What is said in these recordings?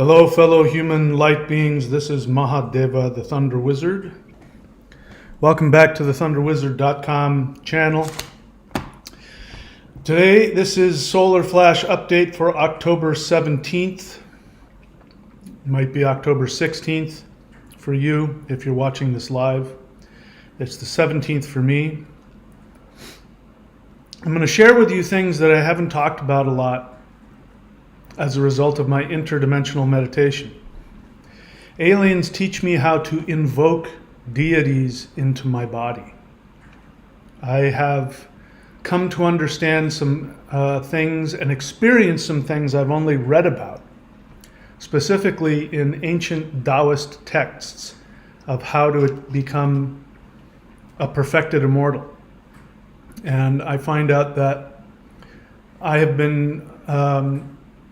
Hello, fellow human light beings. This is Mahadeva, the Thunder Wizard. Welcome back to the thunderwizard.com channel. Today, this is Solar Flash update for October 17th. It might be October 16th for you if you're watching this live. It's the 17th for me. I'm going to share with you things that I haven't talked about a lot as a result of my interdimensional meditation. Aliens teach me how to invoke deities into my body. I have come to understand some things and experience some things I've only read about, specifically in ancient Taoist texts of how to become a perfected immortal. And I find out that I have been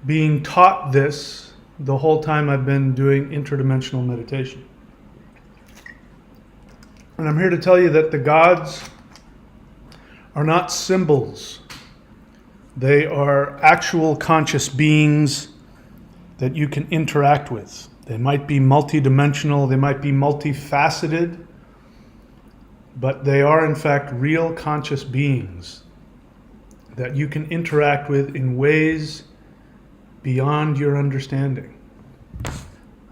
being taught this the whole time I've been doing interdimensional meditation. And I'm here to tell you that the gods are not symbols. They are actual conscious beings that you can interact with. They might be multidimensional, they might be multifaceted, but they are in fact real conscious beings that you can interact with in ways beyond your understanding.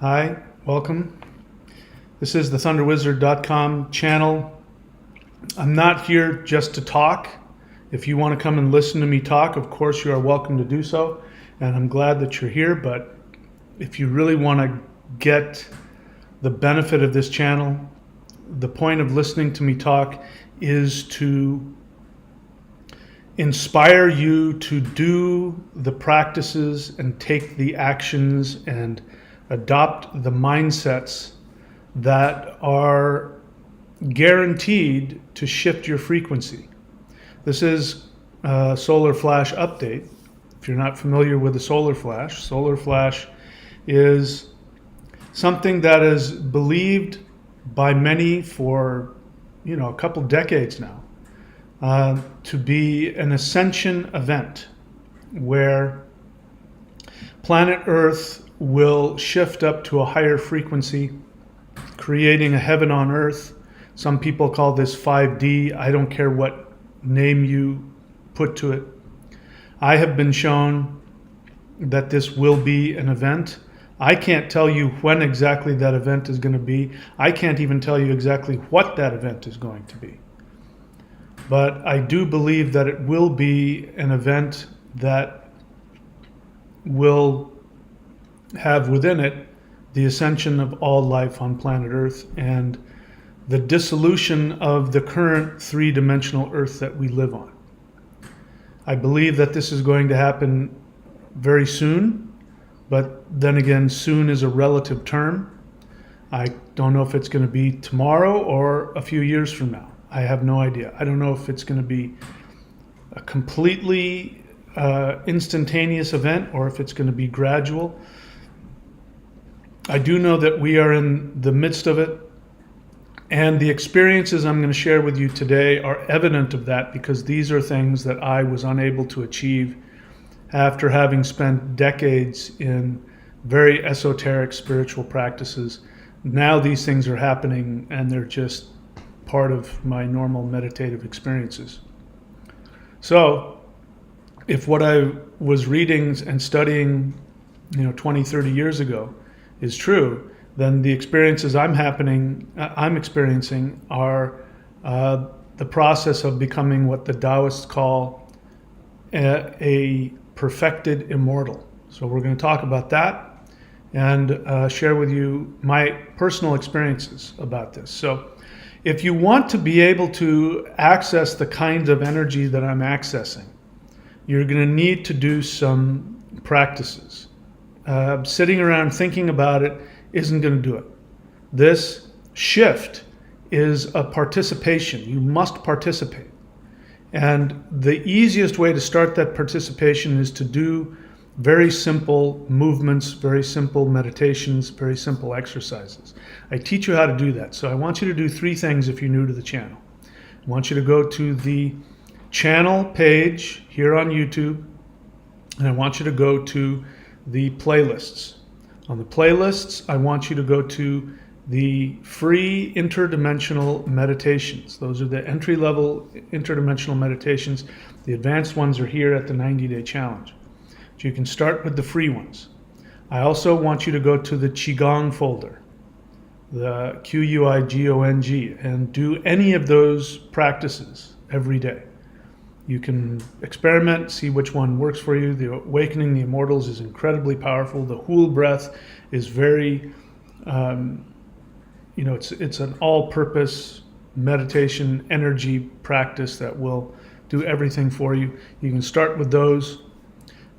Hi, welcome. This is the thunderwizard.com channel. I'm not here just to talk. If you want to come and listen to me talk, of course you are welcome to do so. And I'm glad that you're here, but if you really want to get the benefit of this channel, the point of listening to me talk is to inspire you to do the practices and take the actions and adopt the mindsets that are guaranteed to shift your frequency. This is a Solar Flash update. If you're not familiar with the Solar Flash is something that is believed by many for a couple decades now to be an ascension event where planet Earth will shift up to a higher frequency, creating a heaven on Earth. Some people call this 5D. I don't care what name you put to it. I have been shown that this will be an event. I can't tell you when exactly that event is going to be. I can't even tell you exactly what that event is going to be. But I do believe that it will be an event that will have within it the ascension of all life on planet Earth and the dissolution of the current three-dimensional Earth that we live on. I believe that this is going to happen very soon. But then again, soon is a relative term. I don't know if it's going to be tomorrow or a few years from now. I have no idea. I don't know if it's going to be a completely instantaneous event or if it's going to be gradual. I do know that we are in the midst of it. And the experiences I'm going to share with you today are evident of that because these are things that I was unable to achieve after having spent decades in very esoteric spiritual practices. Now these things are happening and they're just part of my normal meditative experiences. So if what I was reading and studying 20, 30 years ago is true, then the experiences I'm experiencing are the process of becoming what the Taoists call a perfected immortal. So we're going to talk about that and share with you my personal experiences about this. So if you want to be able to access the kinds of energy that I'm accessing, you're going to need to do some practices. Sitting around thinking about it isn't going to do it. This shift is a participation. You must participate. And the easiest way to start that participation is to do very simple movements, very simple meditations, very simple exercises. I teach you how to do that. So I want you to do three things if you're new to the channel. I want you to go to the channel page here on YouTube, and I want you to go to the playlists. On the playlists, I want you to go to the free interdimensional meditations. Those are the entry-level interdimensional meditations. The advanced ones are here at the 90-day challenge. So you can start with the free ones. I also want you to go to the Qigong folder, the Q-U-I-G-O-N-G, and do any of those practices every day. You can experiment, see which one works for you. The Awakening the Immortals is incredibly powerful. The Hool breath is very, it's an all-purpose meditation energy practice that will do everything for you. You can start with those.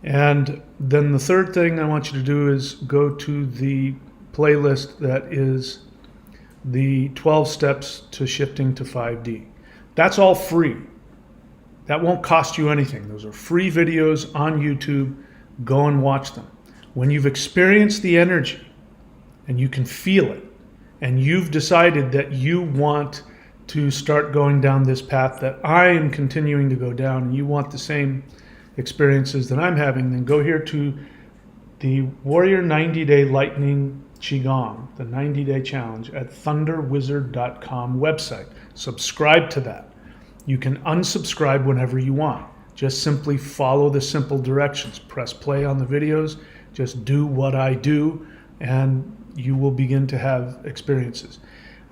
And then the third thing I want you to do is go to the playlist that is the 12 steps to shifting to 5D. That's all free. That won't cost you anything. Those are free videos on YouTube. Go and watch them. When you've experienced the energy and you can feel it, and you've decided that you want to start going down this path that I am continuing to go down, and you want the same experiences that I'm having, then go here to the Warrior 90-Day Lightning Qigong, the 90-day challenge at thunderwizard.com website. Subscribe to that. You can unsubscribe whenever you want. Just simply follow the simple directions. Press play on the videos. Just do what I do, and you will begin to have experiences.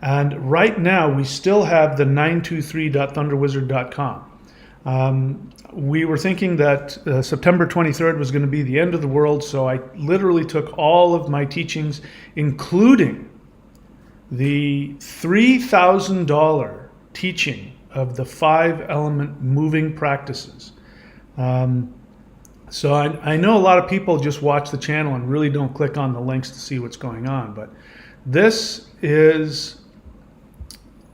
And right now, we still have the 923.thunderwizard.com. We were thinking that September 23rd was going to be the end of the world, so I literally took all of my teachings, including the $3,000 teaching of the 5-element moving practices. So I know a lot of people just watch the channel and really don't click on the links to see what's going on, but this is,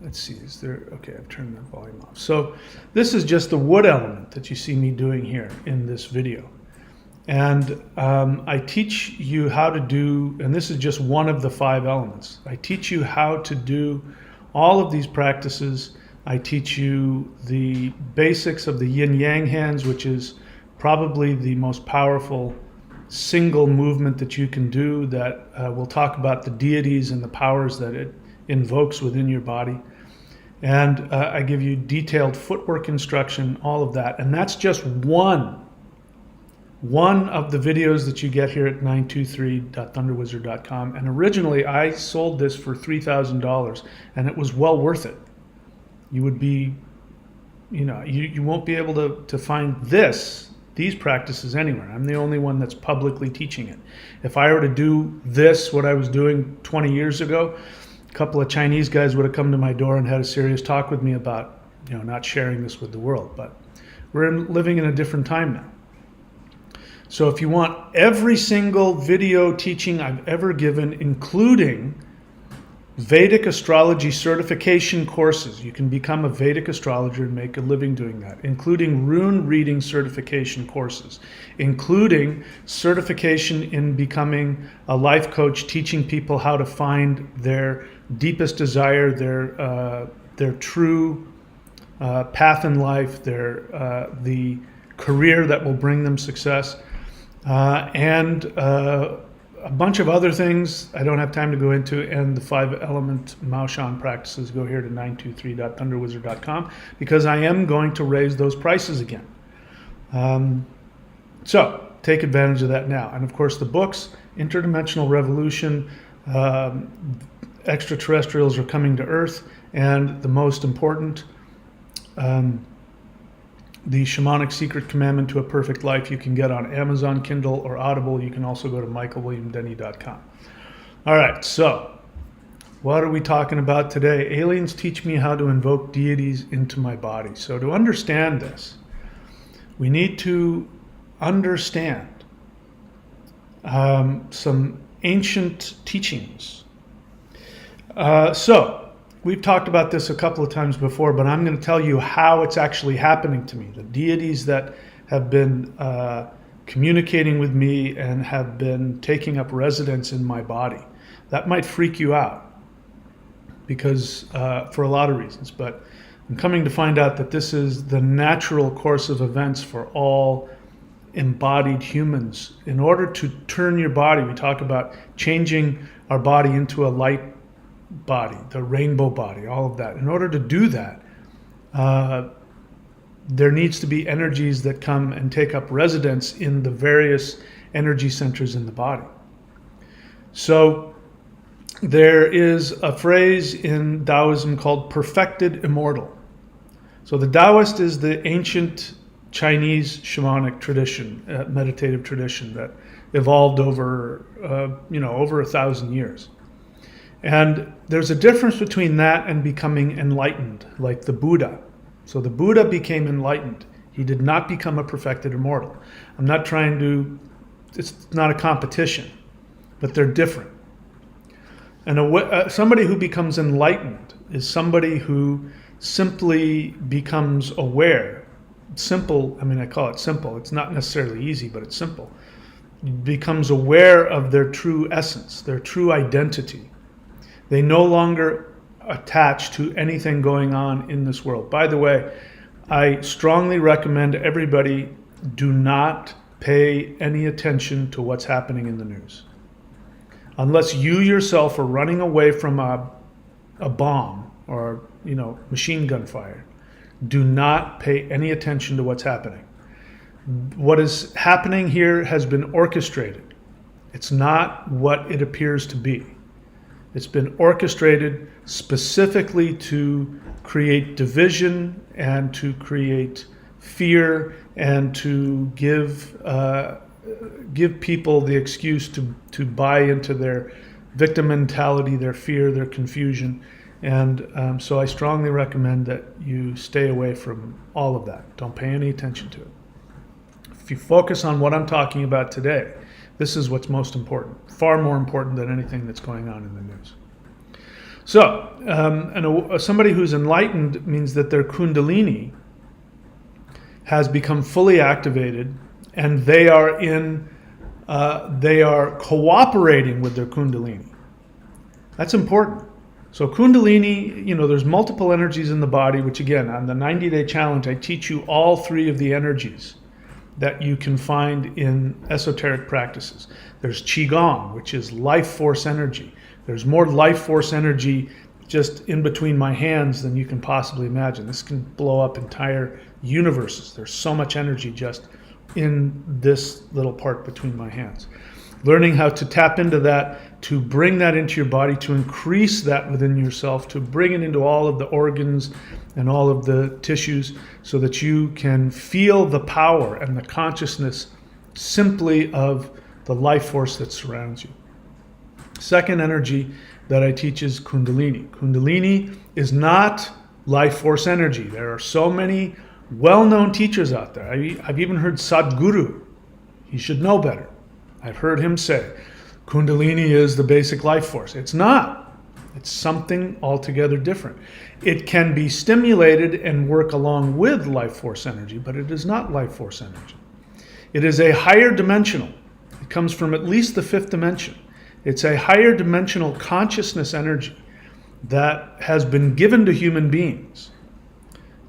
let's see, is there, okay, I've turned the volume off. So this is just the wood element that you see me doing here in this video. And I teach you how to do, and this is just one of the 5 elements. I teach you how to do all of these practices. I teach you the basics of the yin-yang hands, which is probably the most powerful single movement that you can do, that we'll talk about the deities and the powers that it invokes within your body. And I give you detailed footwork instruction, all of that. And that's just one of the videos that you get here at 923.thunderwizard.com. And originally I sold this for $3,000, and it was well worth it. You would be, you won't be able to find these practices anywhere. I'm the only one that's publicly teaching it. If I were to do this, what I was doing 20 years ago, a couple of Chinese guys would have come to my door and had a serious talk with me about, not sharing this with the world. But we're living in a different time now. So if you want every single video teaching I've ever given, including Vedic astrology certification courses, you can become a Vedic astrologer and make a living doing that, including rune reading certification courses, including certification in becoming a life coach, teaching people how to find their deepest desire, their true path in life, the career that will bring them success, and a bunch of other things I don't have time to go into, and the 5-element Maoshan practices. Go here to 923.thunderwizard.com, because I am going to raise those prices again. So take advantage of that now. And of course the books, Interdimensional Revolution, Extraterrestrials Are Coming to Earth, and the most important, The Shamanic Secret Commandment to a Perfect Life, you can get on Amazon, Kindle, or Audible. You can also go to michaelwilliamdenny.com. All right, so what are we talking about today? Aliens teach me how to invoke deities into my body. So to understand this, we need to understand some ancient teachings. We've talked about this a couple of times before, but I'm going to tell you how it's actually happening to me. The deities that have been communicating with me and have been taking up residence in my body. That might freak you out because for a lot of reasons, but I'm coming to find out that this is the natural course of events for all embodied humans. In order to turn your body, we talk about changing our body into a light body, the rainbow body, all of that. In order to do that, there needs to be energies that come and take up residence in the various energy centers in the body. So there is a phrase in Taoism called perfected immortal. So the Taoist is the ancient Chinese shamanic tradition, meditative tradition that evolved over, over 1,000 years. And there's a difference between that and becoming enlightened, like the Buddha. So the Buddha became enlightened. He did not become a perfected immortal. I'm not trying to, it's not a competition, but they're different. And somebody who becomes enlightened is somebody who simply becomes aware. Simple, I call it simple. It's not necessarily easy, but it's simple. Becomes aware of their true essence, their true identity. They no longer attach to anything going on in this world. By the way, I strongly recommend everybody do not pay any attention to what's happening in the news. Unless you yourself are running away from a bomb or machine gun fire, do not pay any attention to what's happening. What is happening here has been orchestrated. It's not what it appears to be. It's been orchestrated specifically to create division and to create fear and to give people the excuse to buy into their victim mentality, their fear, their confusion. And so I strongly recommend that you stay away from all of that. Don't pay any attention to it. If you focus on what I'm talking about today, this is what's most important, far more important than anything that's going on in the news. So, somebody who's enlightened means that their kundalini has become fully activated, and they are cooperating with their kundalini. That's important. So kundalini, there's multiple energies in the body, which again, on the 90-day challenge, I teach you all three of the energies that you can find in esoteric practices. There's qigong, which is life force energy. There's more life force energy just in between my hands than you can possibly imagine. This can blow up entire universes. There's so much energy just in this little part between my hands. Learning how to tap into that, to bring that into your body, to increase that within yourself, to bring it into all of the organs and all of the tissues so that you can feel the power and the consciousness simply of the life force that surrounds you. Second energy that I teach is Kundalini. Kundalini is not life force energy. There are so many well-known teachers out there. I've even heard Sadhguru. He should know better. I've heard him say, Kundalini is the basic life force. It's not. It's something altogether different. It can be stimulated and work along with life force energy, but it is not life force energy. It is a higher dimensional. It comes from at least the fifth dimension. It's a higher dimensional consciousness energy that has been given to human beings.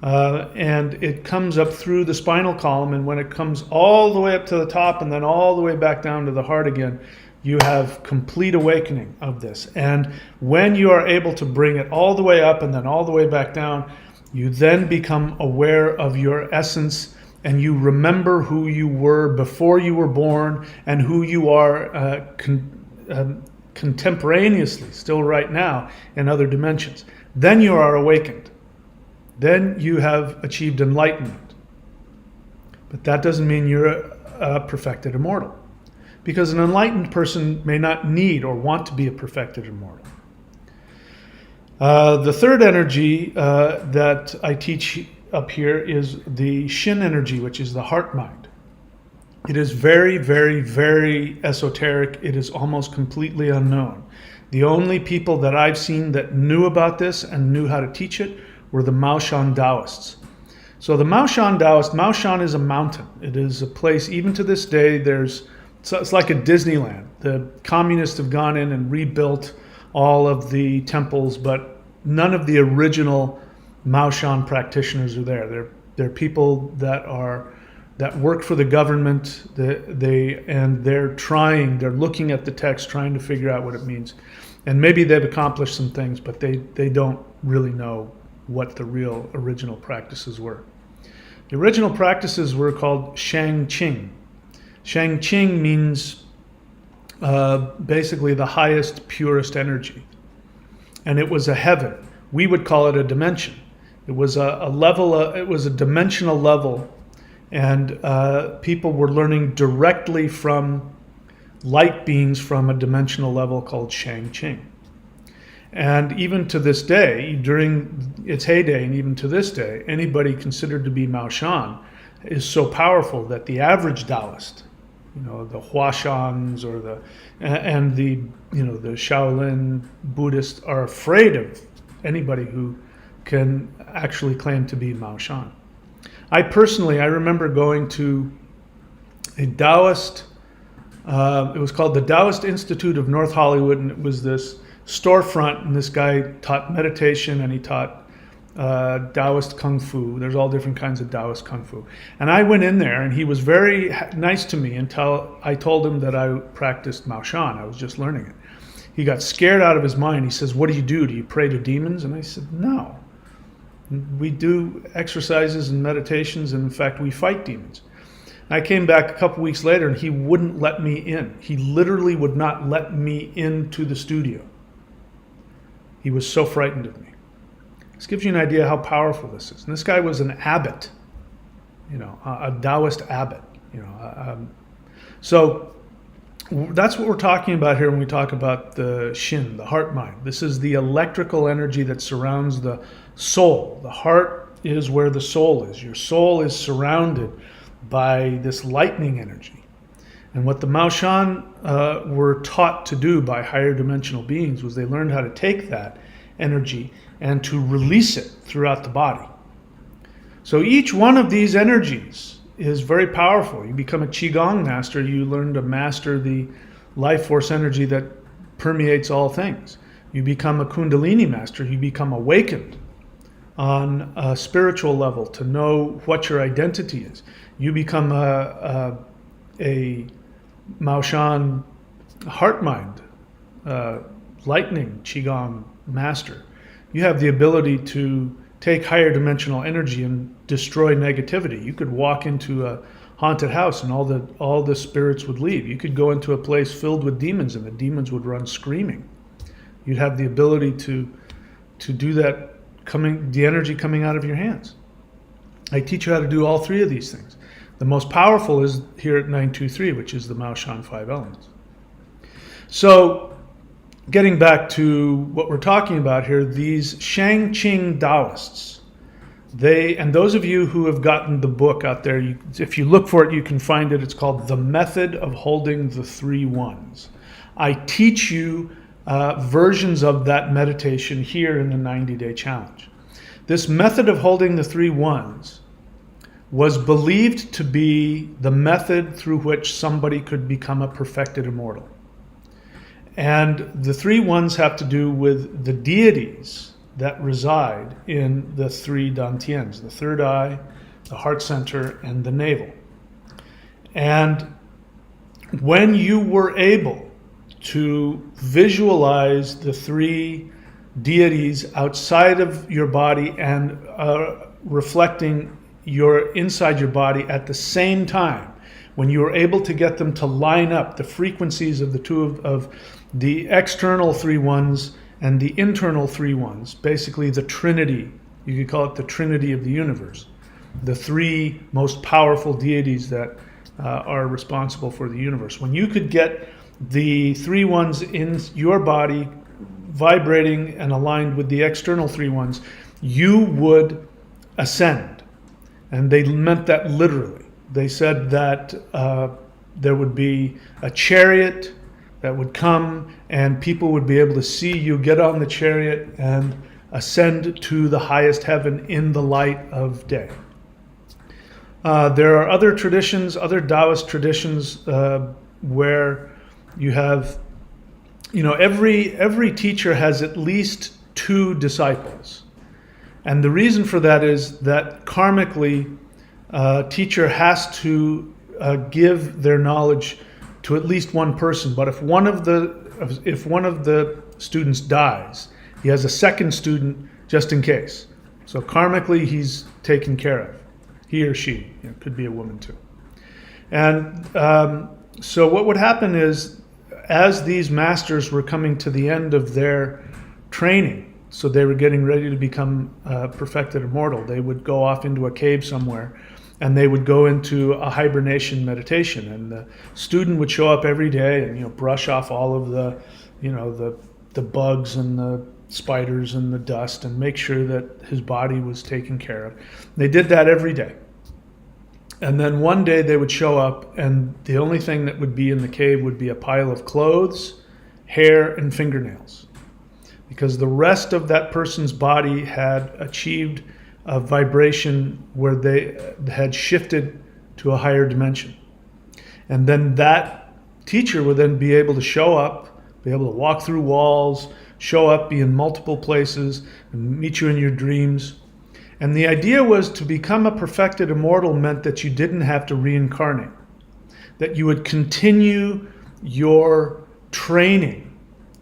And it comes up through the spinal column, and when it comes all the way up to the top and then all the way back down to the heart again, you have complete awakening of this. And when you are able to bring it all the way up and then all the way back down, you then become aware of your essence, and you remember who you were before you were born and who you are contemporaneously, still right now, in other dimensions. Then you are awakened. Then you have achieved enlightenment. But that doesn't mean you're a perfected immortal, because an enlightened person may not need or want to be a perfected immortal. The third energy that I teach up here is the Shin energy, which is the heart mind. It is very, very, very esoteric. It is almost completely unknown. The only people that I've seen that knew about this and knew how to teach it were the Maoshan Taoists. So the Maoshan Taoist, Maoshan is a mountain. It is a place, even to this day, it's like a Disneyland. The communists have gone in and rebuilt all of the temples, but none of the original Maoshan practitioners are there. They're people that are that work for the government. They're looking at the text, trying to figure out what it means. And maybe they've accomplished some things, but they don't really know what the real original practices were. The original practices were called Shang Qing. Shang Qing means basically the highest, purest energy. And it was a heaven. We would call it a dimension. It was a level, it was a dimensional level, and people were learning directly from light beings from a dimensional level called Shang Qing. And even to this day, during its heyday, and even to this day, anybody considered to be Mao Shan is so powerful that the average Taoist, the Huashans or the Shaolin Buddhists are afraid of anybody who can actually claim to be Mao Shan. I remember going to a Taoist, it was called the Taoist Institute of North Hollywood, and it was this storefront, and this guy taught meditation and he taught Taoist Kung Fu. There's all different kinds of Taoist Kung Fu. And I went in there and he was very nice to me until I told him that I practiced Mao Shan. I was just learning it. He got scared out of his mind. He says, "What do you do? Do you pray to demons?" And I said, "No. We do exercises and meditations, and in fact, we fight demons." I came back a couple weeks later and he wouldn't let me in. He literally would not let me into the studio. He was so frightened of me. This gives you an idea how powerful this is. And this guy was an abbot, a Taoist abbot. So that's what we're talking about here when we talk about the Shin, the heart mind. This is the electrical energy that surrounds the soul. The heart is where the soul is. Your soul is surrounded by this lightning energy. And what the Mao Shan were taught to do by higher dimensional beings was they learned how to take that energy and to release it throughout the body. So each one of these energies is very powerful. You become a Qigong master, you learn to master the life force energy that permeates all things. You become a Kundalini master, you become awakened on a spiritual level to know what your identity is. You become a Mao Shan heart mind, lightning Qigong master. You have the ability to take higher dimensional energy and destroy negativity. You could walk into a haunted house and all the spirits would leave. You could go into a place filled with demons and the demons would run screaming. You'd have the ability to do that, the energy coming out of your hands. I teach you how to do all three of these things. The most powerful is here at 923, which is the Mao Shan 5 elements. So getting back to what we're talking about here, these Shang Qing Taoists, and those of you who have gotten the book out there, if you look for it, you can find it. It's called The Method of Holding the Three Ones. I teach you versions of that meditation here in the 90-day challenge. This method of holding the three ones was believed to be the method through which somebody could become a perfected immortal. And the three ones have to do with the deities that reside in the three dantians, the third eye, the heart center, and the navel. And when you were able to visualize the three deities outside of your body and reflecting inside your body at the same time, when you were able to get them to line up the frequencies of the two of the external three ones and the internal three ones, basically the Trinity, you could call it the Trinity of the universe, the three most powerful deities that are responsible for the universe. When you could get the three ones in your body vibrating and aligned with the external three ones, you would ascend. And they meant that literally. They said that there would be a chariot that would come and people would be able to see you get on the chariot and ascend to the highest heaven in the light of day. There are other traditions, other Taoist traditions where you have, every teacher has at least two disciples. And the reason for that is that karmically, teacher has to give their knowledge to at least one person. But if one of the students dies, he has a second student just in case. So karmically, he's taken care of. He or she, it could be a woman too. And so what would happen is, as these masters were coming to the end of their training, so they were getting ready to become perfected immortal, they would go off into a cave somewhere, and they would go into a hibernation meditation. And the student would show up every day and brush off all of the the bugs and the spiders and the dust, and make sure that his body was taken care of. They did that every day. And then one day they would show up, and the only thing that would be in the cave would be a pile of clothes, hair, and fingernails. Because the rest of that person's body had achieved a vibration where they had shifted to a higher dimension. And then that teacher would then be able to show up, be able to walk through walls, show up, be in multiple places, and meet you in your dreams. And the idea was, to become a perfected immortal meant that you didn't have to reincarnate, that you would continue your training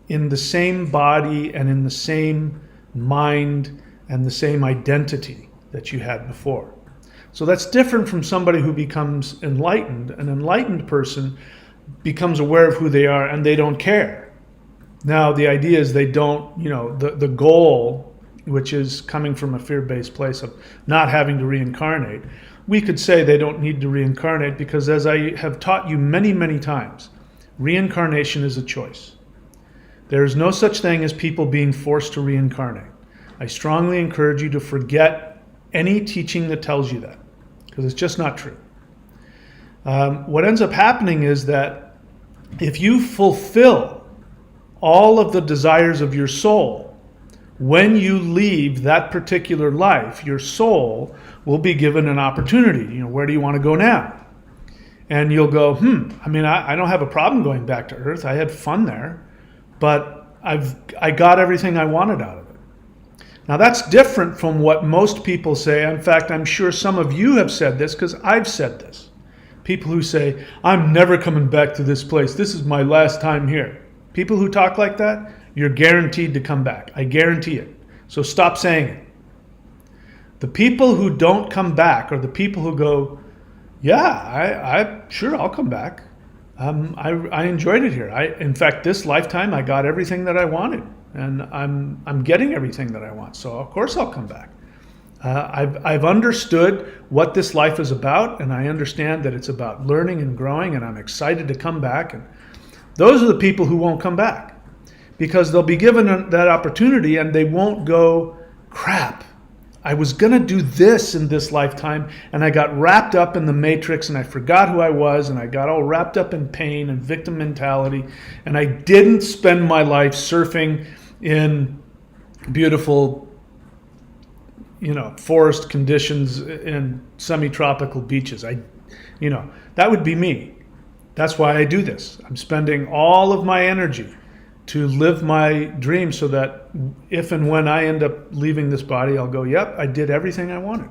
in the same body and in the same mind and the same identity that you had before. So that's different from somebody who becomes enlightened. An enlightened person becomes aware of who they are, and they don't care. Now, the idea is they don't, the goal, which is coming from a fear-based place of not having to reincarnate, we could say they don't need to reincarnate, because, as I have taught you many, many times, reincarnation is a choice. There is no such thing as people being forced to reincarnate. I strongly encourage you to forget any teaching that tells you that, because it's just not true. What ends up happening is that if you fulfill all of the desires of your soul, when you leave that particular life, your soul will be given an opportunity. Where do you want to go now? And you'll go, I don't have a problem going back to Earth. I had fun there, but I got everything I wanted out of it. Now, that's different from what most people say. In fact, I'm sure some of you have said this, because I've said this. People who say, I'm never coming back to this place. This is my last time here. People who talk like that, you're guaranteed to come back. I guarantee it. So stop saying it. The people who don't come back are the people who go, yeah, sure, I'll come back. I enjoyed it here. In fact, this lifetime, I got everything that I wanted, and I'm getting everything that I want. So of course I'll come back. I've understood what this life is about, and I understand that it's about learning and growing, and I'm excited to come back. And those are the people who won't come back, because they'll be given that opportunity and they won't go, crap, I was going to do this in this lifetime, and I got wrapped up in the matrix, and I forgot who I was, and I got all wrapped up in pain and victim mentality, and I didn't spend my life surfing in beautiful, forest conditions in semi-tropical beaches. That would be me. That's why I do this. I'm spending all of my energy to live my dream, so that if and when I end up leaving this body, I'll go, yep, I did everything I wanted.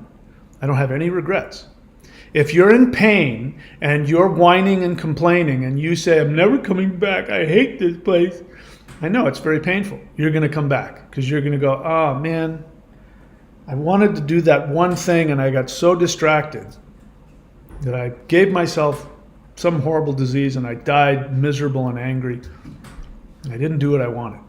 I don't have any regrets. If you're in pain and you're whining and complaining and you say, I'm never coming back, I hate this place, I know it's very painful. You're going to come back, because you're going to go, oh man, I wanted to do that one thing and I got so distracted that I gave myself some horrible disease and I died miserable and angry. I didn't do what I wanted.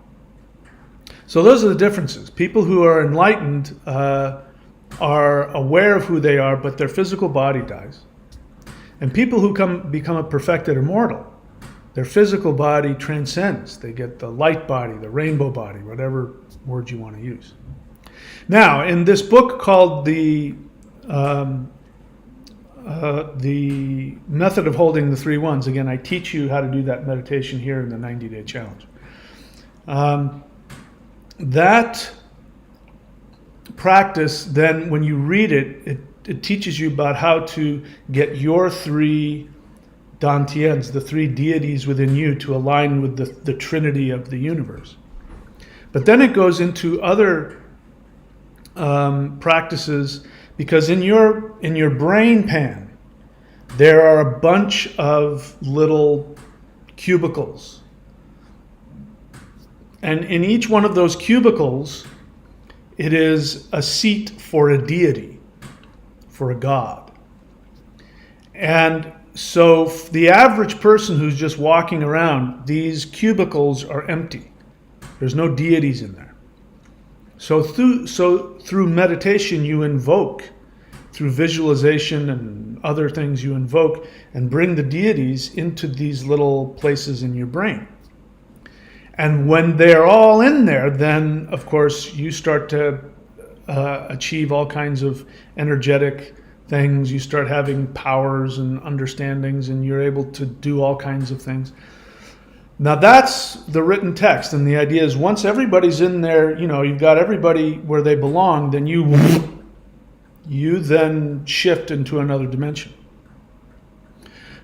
So those are the differences. People who are enlightened are aware of who they are, but their physical body dies. And people who become a perfected immortal, their physical body transcends. They get the light body, the rainbow body, whatever word you want to use. Now, in this book called the Method of Holding the Three Ones, again, I teach you how to do that meditation here in the 90-day challenge. That practice, then, when you read it, it teaches you about how to get your three dantians, the three deities within you, to align with the trinity of the universe. But then it goes into other practices, Because in your brain pan, there are a bunch of little cubicles. And in each one of those cubicles, it is a seat for a deity, for a god. And so the average person who's just walking around, these cubicles are empty. There's no deities in there. So through meditation, you invoke, through visualization and other things, you invoke and bring the deities into these little places in your brain. And when they're all in there, then of course you start to achieve all kinds of energetic things. You start having powers and understandings, and you're able to do all kinds of things. Now that's the written text, and the idea is once everybody's in there, you've got everybody where they belong, then you then shift into another dimension.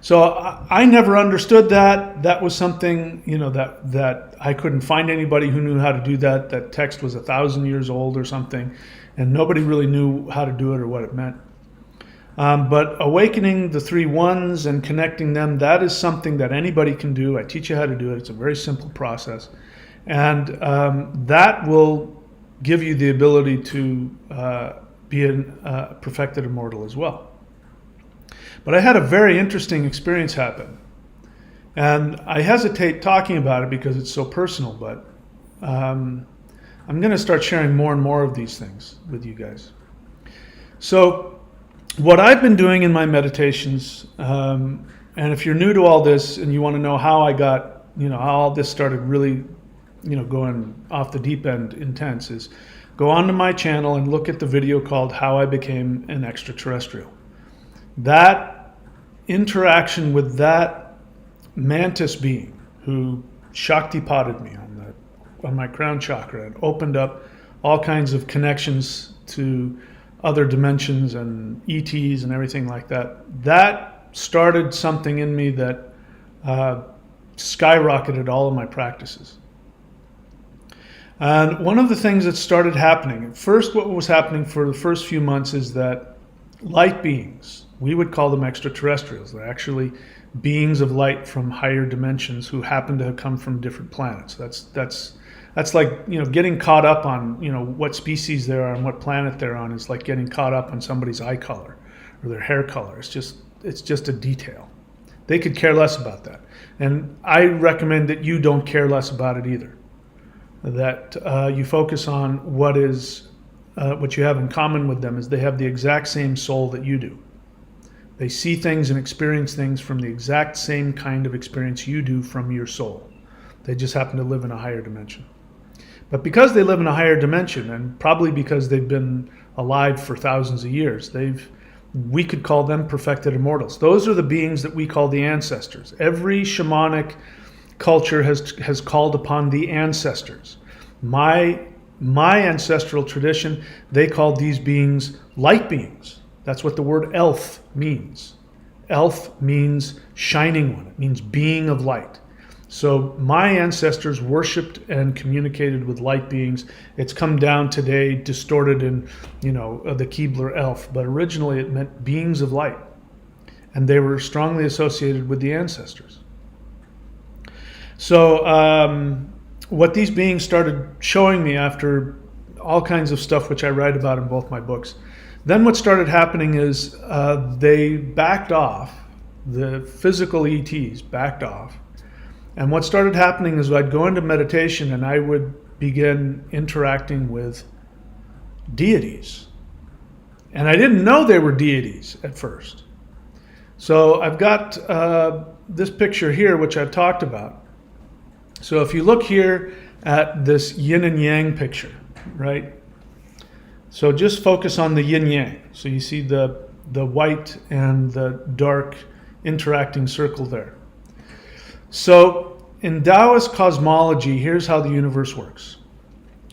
So I never understood that. That was something, that I couldn't find anybody who knew how to do that. That text was 1,000 years old or something, and nobody really knew how to do it or what it meant. But awakening the three ones and connecting them, that is something that anybody can do. I teach you how to do it. It's a very simple process. And that will give you the ability to be a perfected immortal as well. But I had a very interesting experience happen. And I hesitate talking about it because it's so personal, but I'm going to start sharing more and more of these things with you guys. So what I've been doing in my meditations, and if you're new to all this and you want to know how I got, how all this started really, going off the deep end intense, is go onto my channel and look at the video called How I Became an Extraterrestrial. That interaction with that mantis being who Shakti-potted me on my crown chakra and opened up all kinds of connections to other dimensions and ETs and everything like that. That started something in me that skyrocketed all of my practices. And one of the things that started happening, at first what was happening for the first few months is that light beings, we would call them extraterrestrials. They're actually beings of light from higher dimensions who happen to have come from different planets. That's like, getting caught up on, what species they are and what planet they're on is like getting caught up on somebody's eye color or their hair color. It's just a detail. They could care less about that. And I recommend that you don't care less about it either. That you focus on what you have in common with them is they have the exact same soul that you do. They see things and experience things from the exact same kind of experience you do from your soul. They just happen to live in a higher dimension. But because they live in a higher dimension, and probably because they've been alive for thousands of years, we could call them perfected immortals. Those are the beings that we call the ancestors. Every shamanic culture has called upon the ancestors. My ancestral tradition, they called these beings light beings. That's what the word elf means. Elf means shining one. It means being of light. So my ancestors worshipped and communicated with light beings. It's come down today distorted in, the Keebler elf, but originally it meant beings of light. And they were strongly associated with the ancestors. So what these beings started showing me after all kinds of stuff, which I write about in both my books, then what started happening is they backed off. The physical ETs backed off. And what started happening is I'd go into meditation and I would begin interacting with deities. And I didn't know they were deities at first. So I've got this picture here, which I've talked about. So if you look here at this yin and yang picture, right? So just focus on the yin yang. So you see the white and the dark interacting circle there. So in Taoist cosmology, here's how the universe works.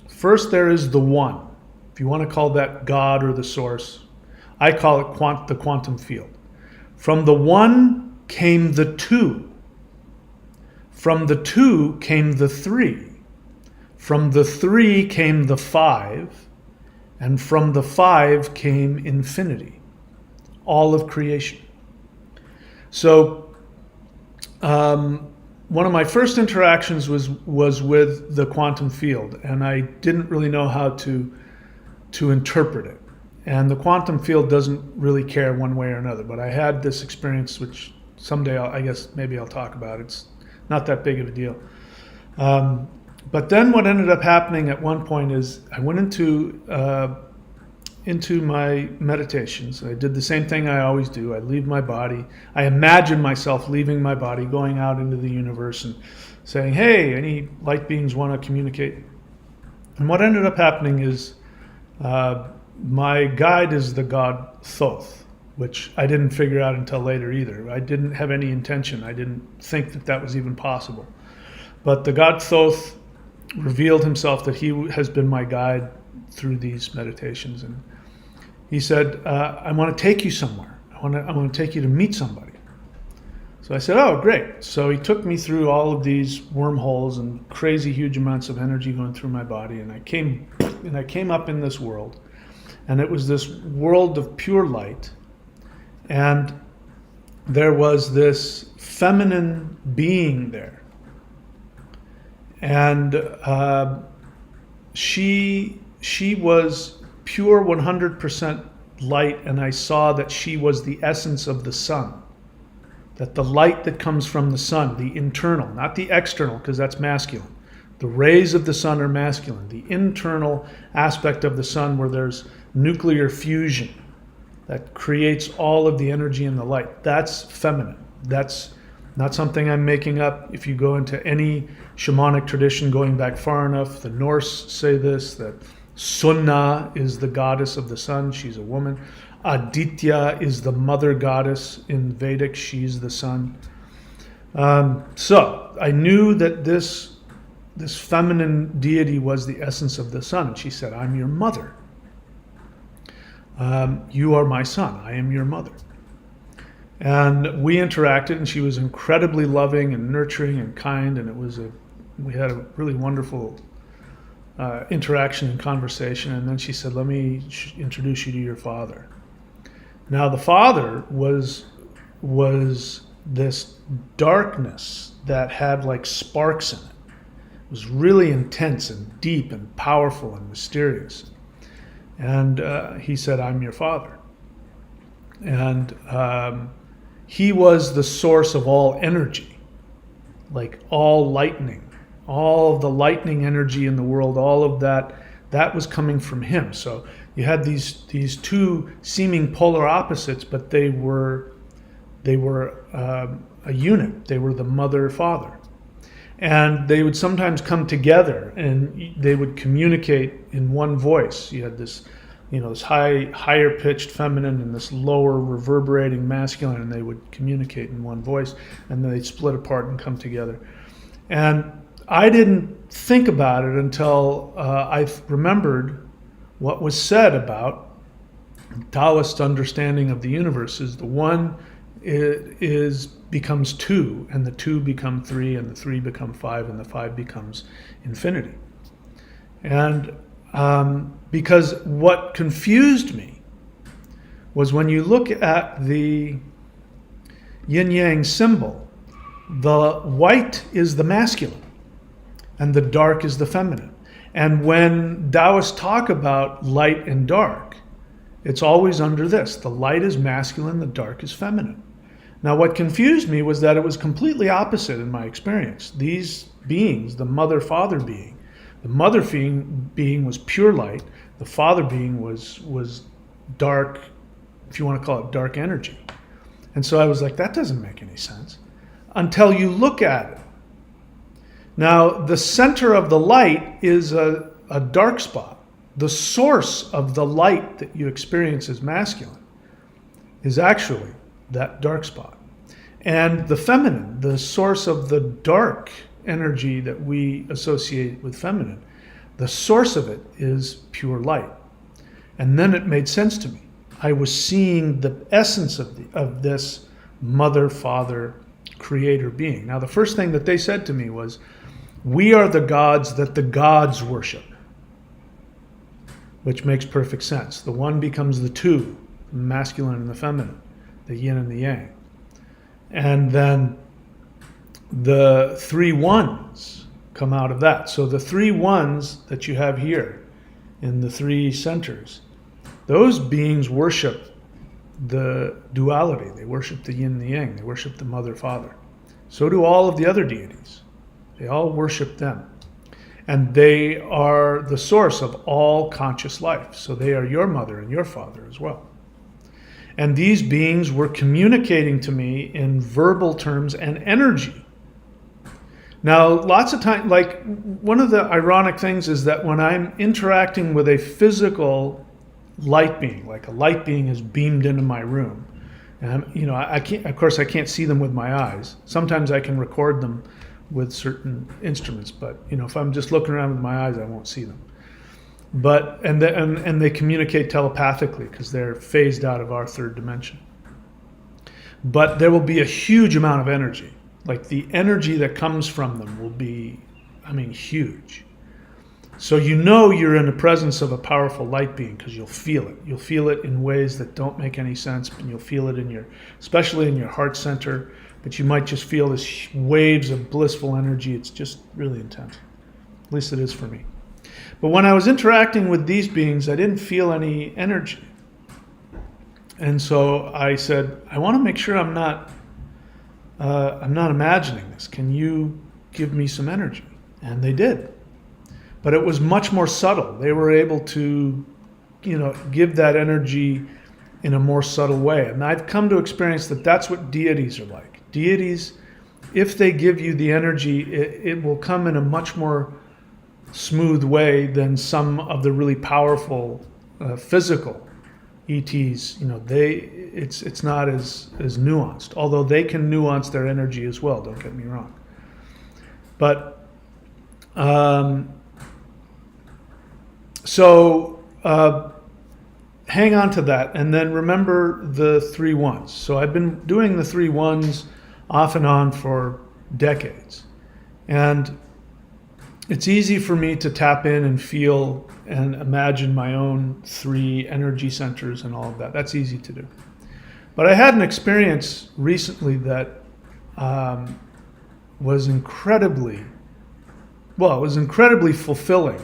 First, there is the one. If you want to call that God or the source, I call it the quantum field. From the one came the two. From the two came the three. From the three came the five. And from the 5 came infinity, all of creation. So one of my first interactions was with the quantum field, and I didn't really know how to interpret it. And the quantum field doesn't really care one way or another, but I had this experience, which someday I guess maybe I'll talk about. It's not that big of a deal. But then what ended up happening at one point is I went into my meditations. I did the same thing I always do. I leave my body. I imagine myself leaving my body, going out into the universe and saying, hey, any light beings want to communicate? And what ended up happening is my guide is the god Thoth, which I didn't figure out until later either. I didn't have any intention. I didn't think that that was even possible. But the god Thoth revealed himself that he has been my guide through these meditations. And he said, I want to take you somewhere. I want to take you to meet somebody. So I said, oh, great. So he took me through all of these wormholes and crazy huge amounts of energy going through my body. And I came up in this world. And it was this world of pure light. And there was this feminine being there. And she was pure 100% light, and I saw that she was the essence of the sun. That the light that comes from the sun, the internal, not the external, because that's masculine. The rays of the sun are masculine. The internal aspect of the sun, where there's nuclear fusion that creates all of the energy in the light, that's feminine. That's not something I'm making up. If you go into any shamanic tradition going back far enough, the Norse say this, that Sunna is the goddess of the sun. She's a woman. Aditya is the mother goddess in Vedic. She's the sun. So I knew that this feminine deity was the essence of the sun. She said, I'm your mother. You are my son. I am your mother. And we interacted, and she was incredibly loving and nurturing and kind, and we had a really wonderful interaction and conversation. And then she said, let me introduce you to your father. Now the father was this darkness that had like sparks in it. It was really intense and deep and powerful and mysterious. And he said, I'm your father. And he was the source of all energy, like all lightning, all of the lightning energy in the world, all of that was coming from him. So you had these two seeming polar opposites, but they were a unit. They were the mother-father. And they would sometimes come together and they would communicate in one voice. You had this, this higher pitched feminine and this lower reverberating masculine, and they would communicate in one voice, and then they'd split apart and come together. And I didn't think about it until I remembered what was said about Taoist understanding of the universe is the one becomes 2, and the 2 become 3, and the 3 become 5, and the 5 becomes infinity. And because what confused me was when you look at the yin-yang symbol, the white is the masculine and the dark is the feminine. And when Taoists talk about light and dark, it's always under this. The light is masculine, the dark is feminine. Now what confused me was that it was completely opposite in my experience. These beings, the mother-father being, the mother being was pure light, the father being was dark, if you want to call it dark energy. And so I was like, that doesn't make any sense until you look at it. Now, the center of the light is a dark spot. The source of the light that you experience as masculine is actually that dark spot. And the feminine, the source of the dark energy that we associate with feminine, the source of it is pure light. And then it made sense to me. I was seeing the essence of this mother, father, creator being. Now, the first thing that they said to me was, we are the gods that the gods worship. which makes perfect sense. The one becomes the two, the masculine and the feminine, the yin and the yang. And then the three ones come out of that. So the three ones that you have here in the three centers, those beings worship the duality. They worship the yin and the yang. They worship the mother, father. So do all of the other deities. They all worship them. And they are the source of all conscious life. So they are your mother and your father as well. And these beings were communicating to me in verbal terms and energy. Now, lots of times, like, one of the ironic things is that when I'm interacting with a physical light being, like a light being is beamed into my room, and I can't, of course, I can't see them with my eyes. Sometimes I can record them with certain instruments, but if I'm just looking around with my eyes, I won't see them. But and they communicate telepathically because they're phased out of our third dimension. But there will be a huge amount of energy. Like, the energy that comes from them will be, huge. So you're in the presence of a powerful light being because you'll feel it. You'll feel it in ways that don't make any sense, and you'll feel it especially in your heart center. But you might just feel this waves of blissful energy. It's just really intense. At least it is for me. But when I was interacting with these beings, I didn't feel any energy. And so I said, I want to make sure I'm not imagining this. Can you give me some energy? And they did. But it was much more subtle. They were able to, give that energy in a more subtle way. And I've come to experience that that's what deities are like. Deities, if they give you the energy, it will come in a much more smooth way than some of the really powerful physical ETs. It's not as nuanced, although they can nuance their energy as well, don't get me wrong. But hang on to that, and then remember the three ones. So I've been doing the three ones off and on for decades, and it's easy for me to tap in and feel and imagine my own three energy centers and all of that. That's easy to do. But I had an experience recently that was incredibly fulfilling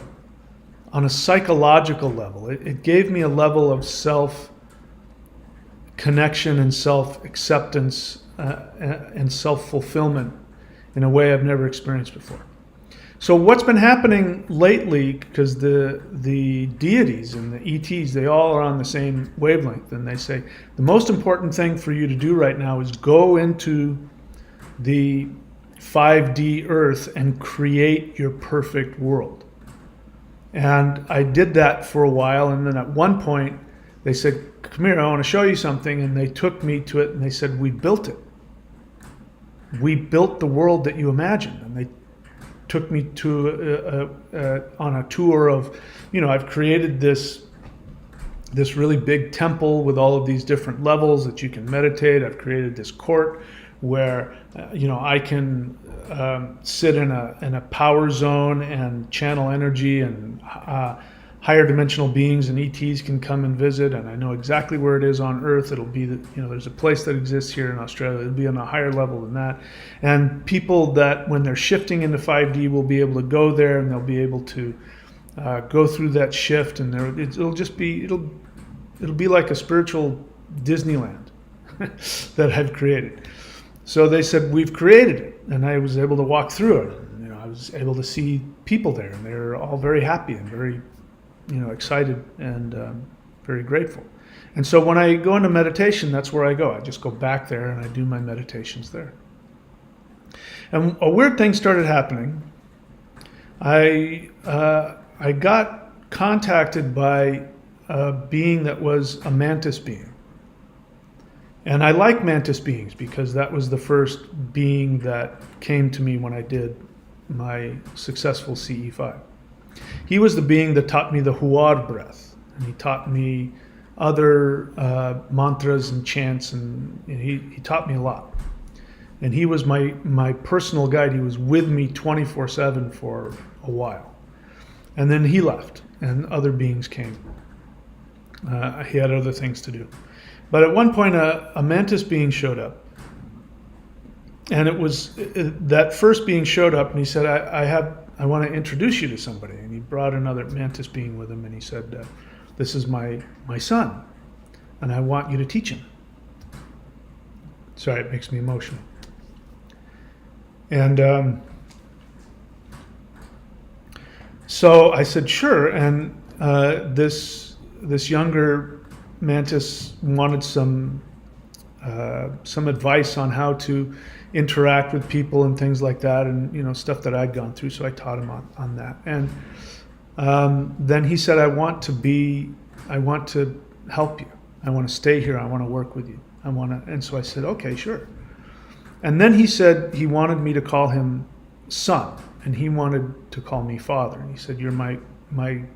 on a psychological level. It gave me a level of self-connection and self-acceptance and self-fulfillment in a way I've never experienced before. So what's been happening lately, because the deities and the ETs, they all are on the same wavelength, and they say, the most important thing for you to do right now is go into the 5D Earth and create your perfect world. And I did that for a while, and then at one point they said, come here, I want to show you something, and they took me to it, and they said, we built it. We built the world that you imagined. And they took me to on a tour of, I've created this really big temple with all of these different levels that you can meditate. I've created this court where I can sit in a power zone and channel energy, and higher dimensional beings and ETs can come and visit, and I know exactly where it is on Earth. It'll be there's a place that exists here in Australia. It'll be on a higher level than that, and people that when they're shifting into 5D will be able to go there, and they'll be able to go through that shift, and it'll be like a spiritual Disneyland that I've created. So they said, we've created it, and I was able to walk through it. I was able to see people there, and they're all very happy and very excited and very grateful. And so when I go into meditation, that's where I go. I just go back there and I do my meditations there. And a weird thing started happening. I got contacted by a being that was a mantis being. And I like mantis beings because that was the first being that came to me when I did my successful CE5. He was the being that taught me the Huar breath, and he taught me other mantras and chants, and he taught me a lot. And he was my personal guide. He was with me 24/7 for a while. And then he left. and other beings came. He had other things to do. But at one point, a mantis being showed up. And it was that first being showed up, and he said, I want to introduce you to somebody. And he brought another mantis being with him, and he said, this is my son, and I want you to teach him. Sorry, it makes me emotional. And so I said, sure. And this younger mantis wanted some advice on how to interact with people and things like that, and stuff that I'd gone through. So I taught him on that. And then he said, I want to help you. I want to stay here. I want to work with you. And so I said, okay, sure. And then he said he wanted me to call him son, and he wanted to call me father. And he said, you're my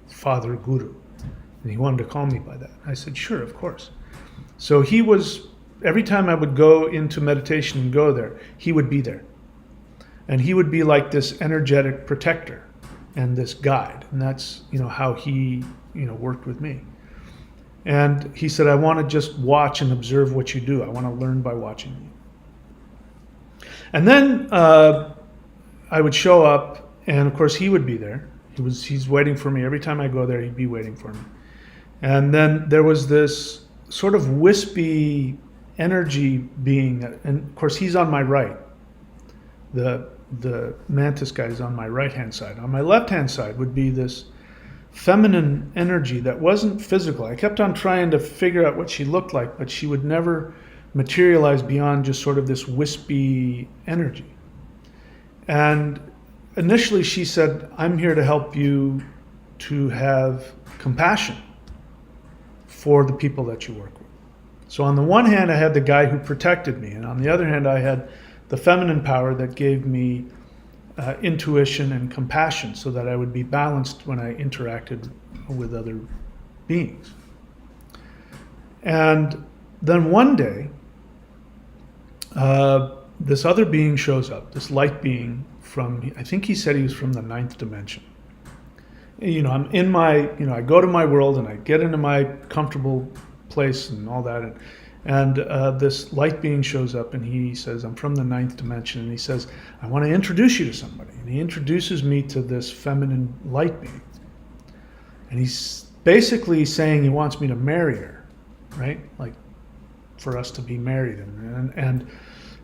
father guru. And he wanted to call me by that. I said, sure, of course. So he was, every time I would go into meditation and go there, he would be there. And he would be like this energetic protector and this guide. And that's, how he, worked with me. And he said, I want to just watch and observe what you do. I want to learn by watching you. And then I would show up, and of course he would be there. He's waiting for me. Every time I go there, he'd be waiting for me. And then there was this sort of wispy energy being, and of course he's on my right. The mantis guy is on my right-hand side. On my left-hand side would be this feminine energy that wasn't physical. I kept on trying to figure out what she looked like, but she would never materialize beyond just sort of this wispy energy. And initially she said, I'm here to help you to have compassion for the people that you work with. So on the one hand, I had the guy who protected me, and on the other hand, I had the feminine power that gave me intuition and compassion so that I would be balanced when I interacted with other beings. And then one day, this other being shows up, this light being from, I think he said he was from the 9th dimension. I'm in my, I go to my world and I get into my comfortable place and all that. And this light being shows up and he says, I'm from the 9th dimension. And he says, I want to introduce you to somebody. And he introduces me to this feminine light being. And he's basically saying he wants me to marry her, right? Like for us to be married. And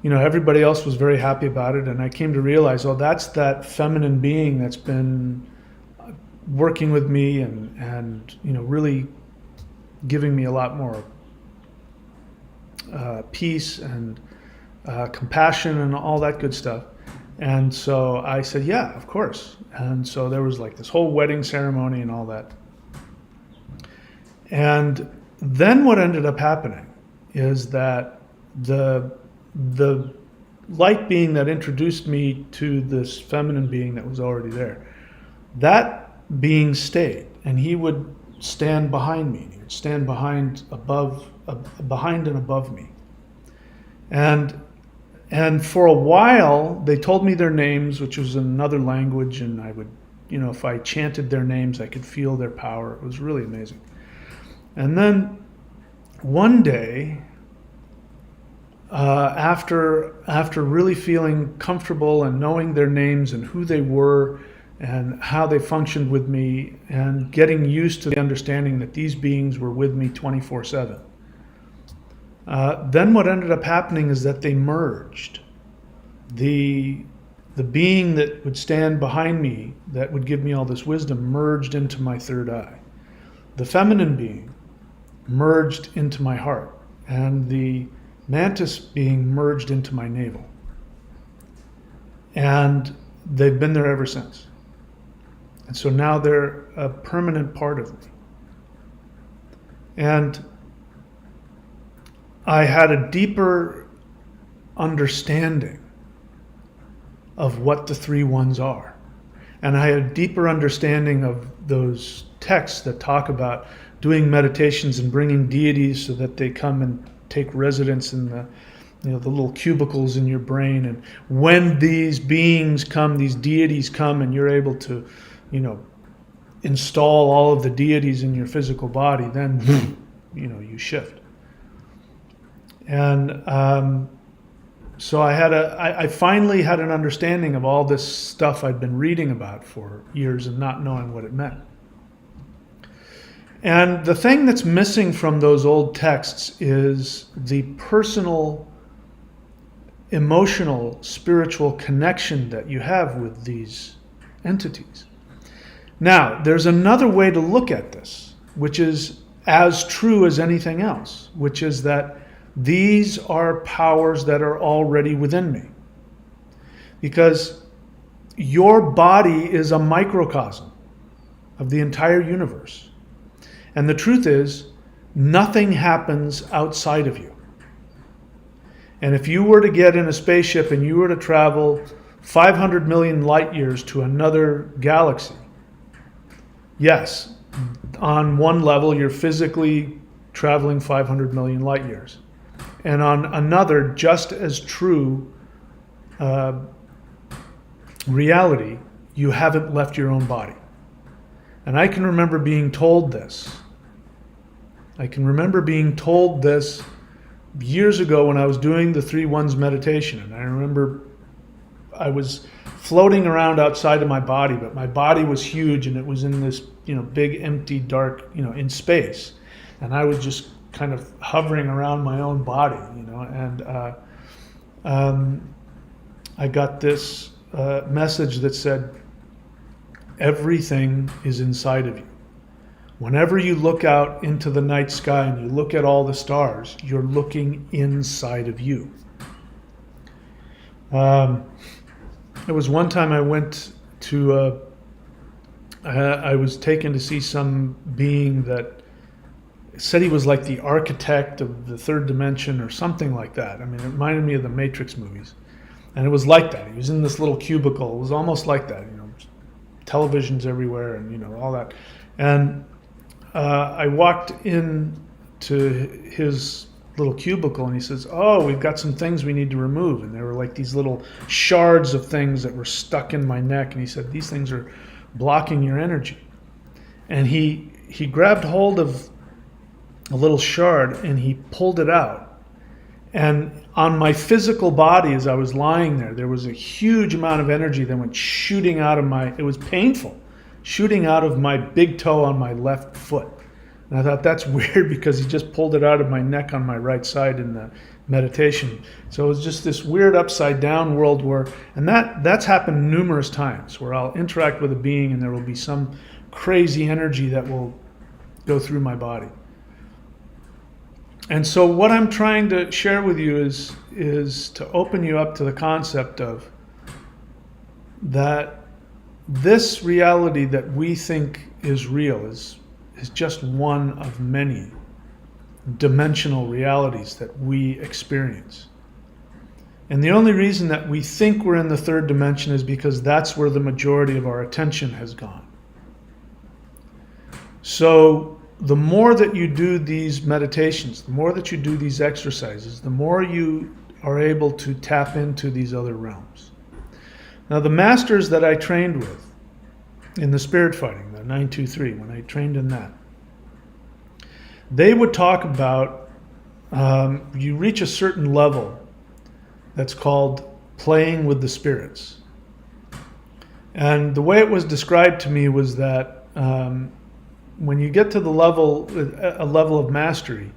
everybody else was very happy about it. And I came to realize, that's that feminine being that's been working with me and really giving me a lot more peace and compassion and all that good stuff. And so I said, yeah, of course. And so there was like this whole wedding ceremony and all that. And then what ended up happening is that the light being that introduced me to this feminine being that was already there, that being stayed, and he would stand behind me. He would stand behind and above me. And for a while, they told me their names, which was in another language, and I would, if I chanted their names, I could feel their power. It was really amazing. And then one day, after really feeling comfortable and knowing their names and who they were and how they functioned with me and getting used to the understanding that these beings were with me 24/7, then what ended up happening is that they merged. The being that would stand behind me, that would give me all this wisdom, merged into my third eye. The feminine being merged into my heart, and the mantis being merged into my navel. And they've been there ever since. And so now they're a permanent part of me. And I had a deeper understanding of what the 3 ones are. And I had a deeper understanding of those texts that talk about doing meditations and bringing deities so that they come and take residence in the little cubicles in your brain. And when these beings come, these deities come, and you're able to, install all of the deities in your physical body, then you shift. And so I finally had an understanding of all this stuff I'd been reading about for years and not knowing what it meant. And the thing that's missing from those old texts is the personal, emotional, spiritual connection that you have with these entities. Now, there's another way to look at this, which is as true as anything else, which is that these are powers that are already within me. Because your body is a microcosm of the entire universe. And the truth is, nothing happens outside of you. And if you were to get in a spaceship and you were to travel 500 million light years to another galaxy, yes, on one level you're physically traveling 500 million light years. And on another, just as true reality, you haven't left your own body. And I can remember being told this. I can remember being told this years ago when I was doing the 3 Ones meditation. And I remember I was floating around outside of my body, but my body was huge and it was in this, big, empty, dark, in space. And I was just kind of hovering around my own body, and I got this message that said, everything is inside of you. Whenever you look out into the night sky and you look at all the stars, you're looking inside of you. There was one time I went to, I was taken to see some being that said he was like the architect of the third dimension or something like that. I mean, it reminded me of the Matrix movies. And it was like that. He was in this little cubicle. It was almost like that, televisions everywhere and, all that. And I walked in to his little cubicle and he says, oh, we've got some things we need to remove. And there were like these little shards of things that were stuck in my neck. And he said, these things are blocking your energy. And he grabbed hold of a little shard and he pulled it out. And on my physical body, as I was lying there was a huge amount of energy that went shooting out of it was painful, shooting out of my big toe on my left foot. And I thought, that's weird because he just pulled it out of my neck on my right side in the meditation. So it was just this weird upside down world and that's happened numerous times where I'll interact with a being and there will be some crazy energy that will go through my body. And so what I'm trying to share with you is to open you up to the concept of that this reality that we think is real is just one of many dimensional realities that we experience. And the only reason that we think we're in the third dimension is because that's where the majority of our attention has gone. So the more that you do these meditations, the more that you do these exercises, the more you are able to tap into these other realms. Now, the masters that I trained with in the spirit fighting, the 923, when I trained in that, they would talk about you reach a certain level that's called playing with the spirits. And the way it was described to me was that when you get to a level of mastery,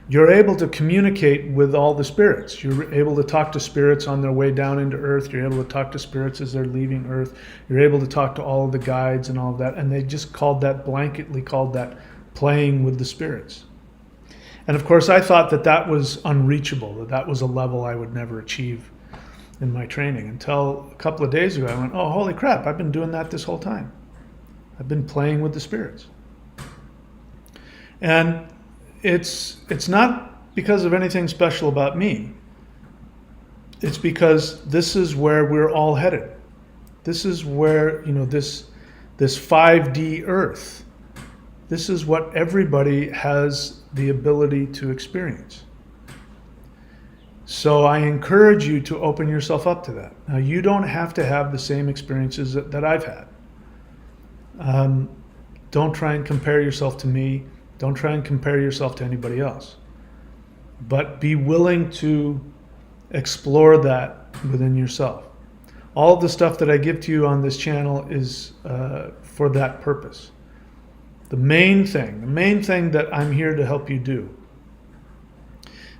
you're able to communicate with all the spirits. You're able to talk to spirits on their way down into Earth. You're able to talk to spirits as they're leaving Earth. You're able to talk to all of the guides and all of that. And they just blanketly called that playing with the spirits. And of course, I thought that was unreachable, that was a level I would never achieve in my training, until a couple of days ago I went, oh, holy crap, I've been doing that this whole time. I've been playing with the spirits. And it's not because of anything special about me. It's because this is where we're all headed. This is where, this 5D Earth, this is what everybody has the ability to experience. So I encourage you to open yourself up to that. Now, you don't have to have the same experiences that I've had. Don't try and compare yourself to me. Don't try and compare yourself to anybody else. But be willing to explore that within yourself. All of the stuff that I give to you on this channel is for that purpose. The main thing that I'm here to help you do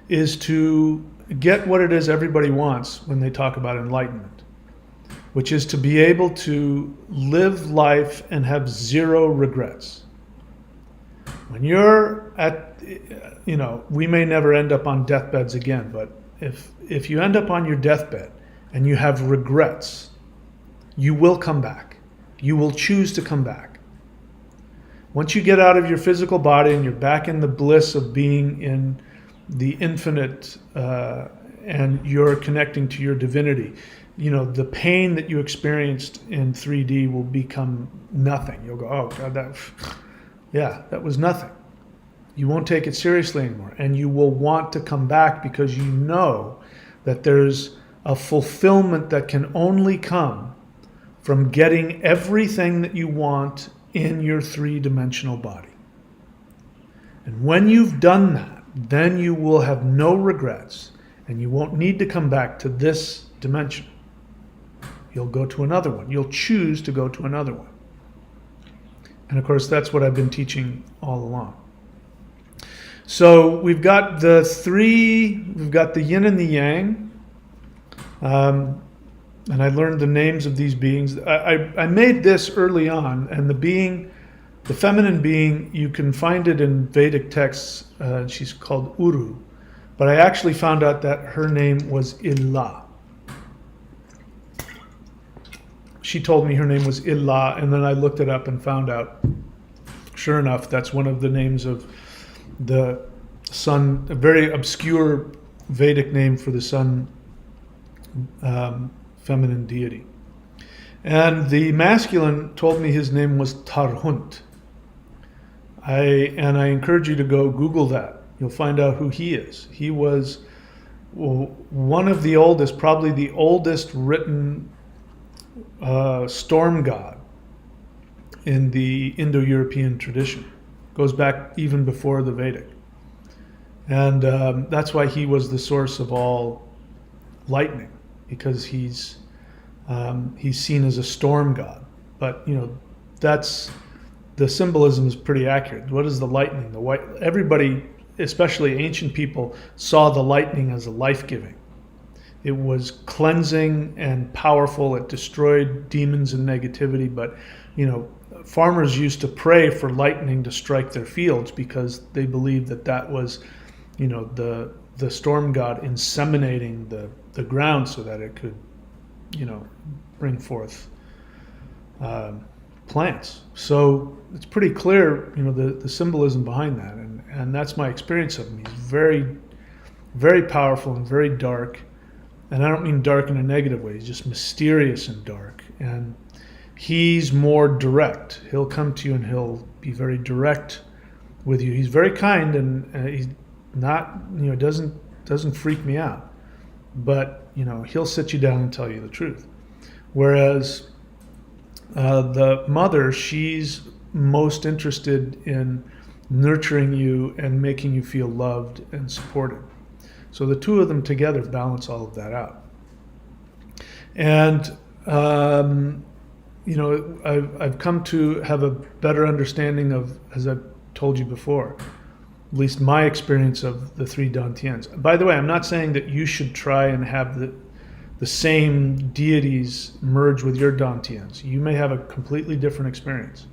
is to get what it is everybody wants when they talk about enlightenment, which is to be able to live life and have zero regrets. When you're at, we may never end up on deathbeds again, but if you end up on your deathbed and you have regrets, you will come back. You will choose to come back. Once you get out of your physical body and you're back in the bliss of being in the infinite and you're connecting to your divinity, the pain that you experienced in 3D will become nothing. You'll go, oh God, that was nothing. You won't take it seriously anymore. And you will want to come back because you know that there's a fulfillment that can only come from getting everything that you want in your three-dimensional body. And when you've done that, then you will have no regrets and you won't need to come back to this dimension. You'll go to another one. You'll choose to go to another one. And of course, that's what I've been teaching all along. So we've got the yin and the yang. And I learned the names of these beings. I made this early on, and the feminine being, you can find it in Vedic texts. She's called Uru, but I actually found out that her name was Illa. She told me her name was Illa, and then I looked it up and found out, sure enough, that's one of the names of the sun, a very obscure Vedic name for the sun, feminine deity. And the masculine told me his name was Tarhunt. I encourage you to go Google that. You'll find out who he is. He was one of the oldest, probably the oldest written storm god in the Indo-European tradition. Goes back even before the Vedic. And that's why he was the source of all lightning, because he's seen as a storm god. But that's the symbolism is pretty accurate. What is the lightning? Everybody, especially ancient people, saw the lightning as a life-giving. It was cleansing and powerful. It destroyed demons and negativity. But farmers used to pray for lightning to strike their fields because they believed that was, the storm god inseminating the ground so that it could, bring forth plants. So it's pretty clear, the symbolism behind that, and that's my experience of him. He's very, very powerful and very dark, and I don't mean dark in a negative way. He's just mysterious and dark, and he's more direct. He'll come to you and he'll be very direct with you. He's very kind, and he's not, doesn't freak me out, but he'll sit you down and tell you the truth. Whereas the mother, she's most interested in nurturing you and making you feel loved and supported. So the two of them together balance all of that out. And I've come to have a better understanding of, as I've told you before, at least my experience of the three Dantians. By the way, I'm not saying that you should try and have the same deities merge with your Dantians. You may have a completely different experience.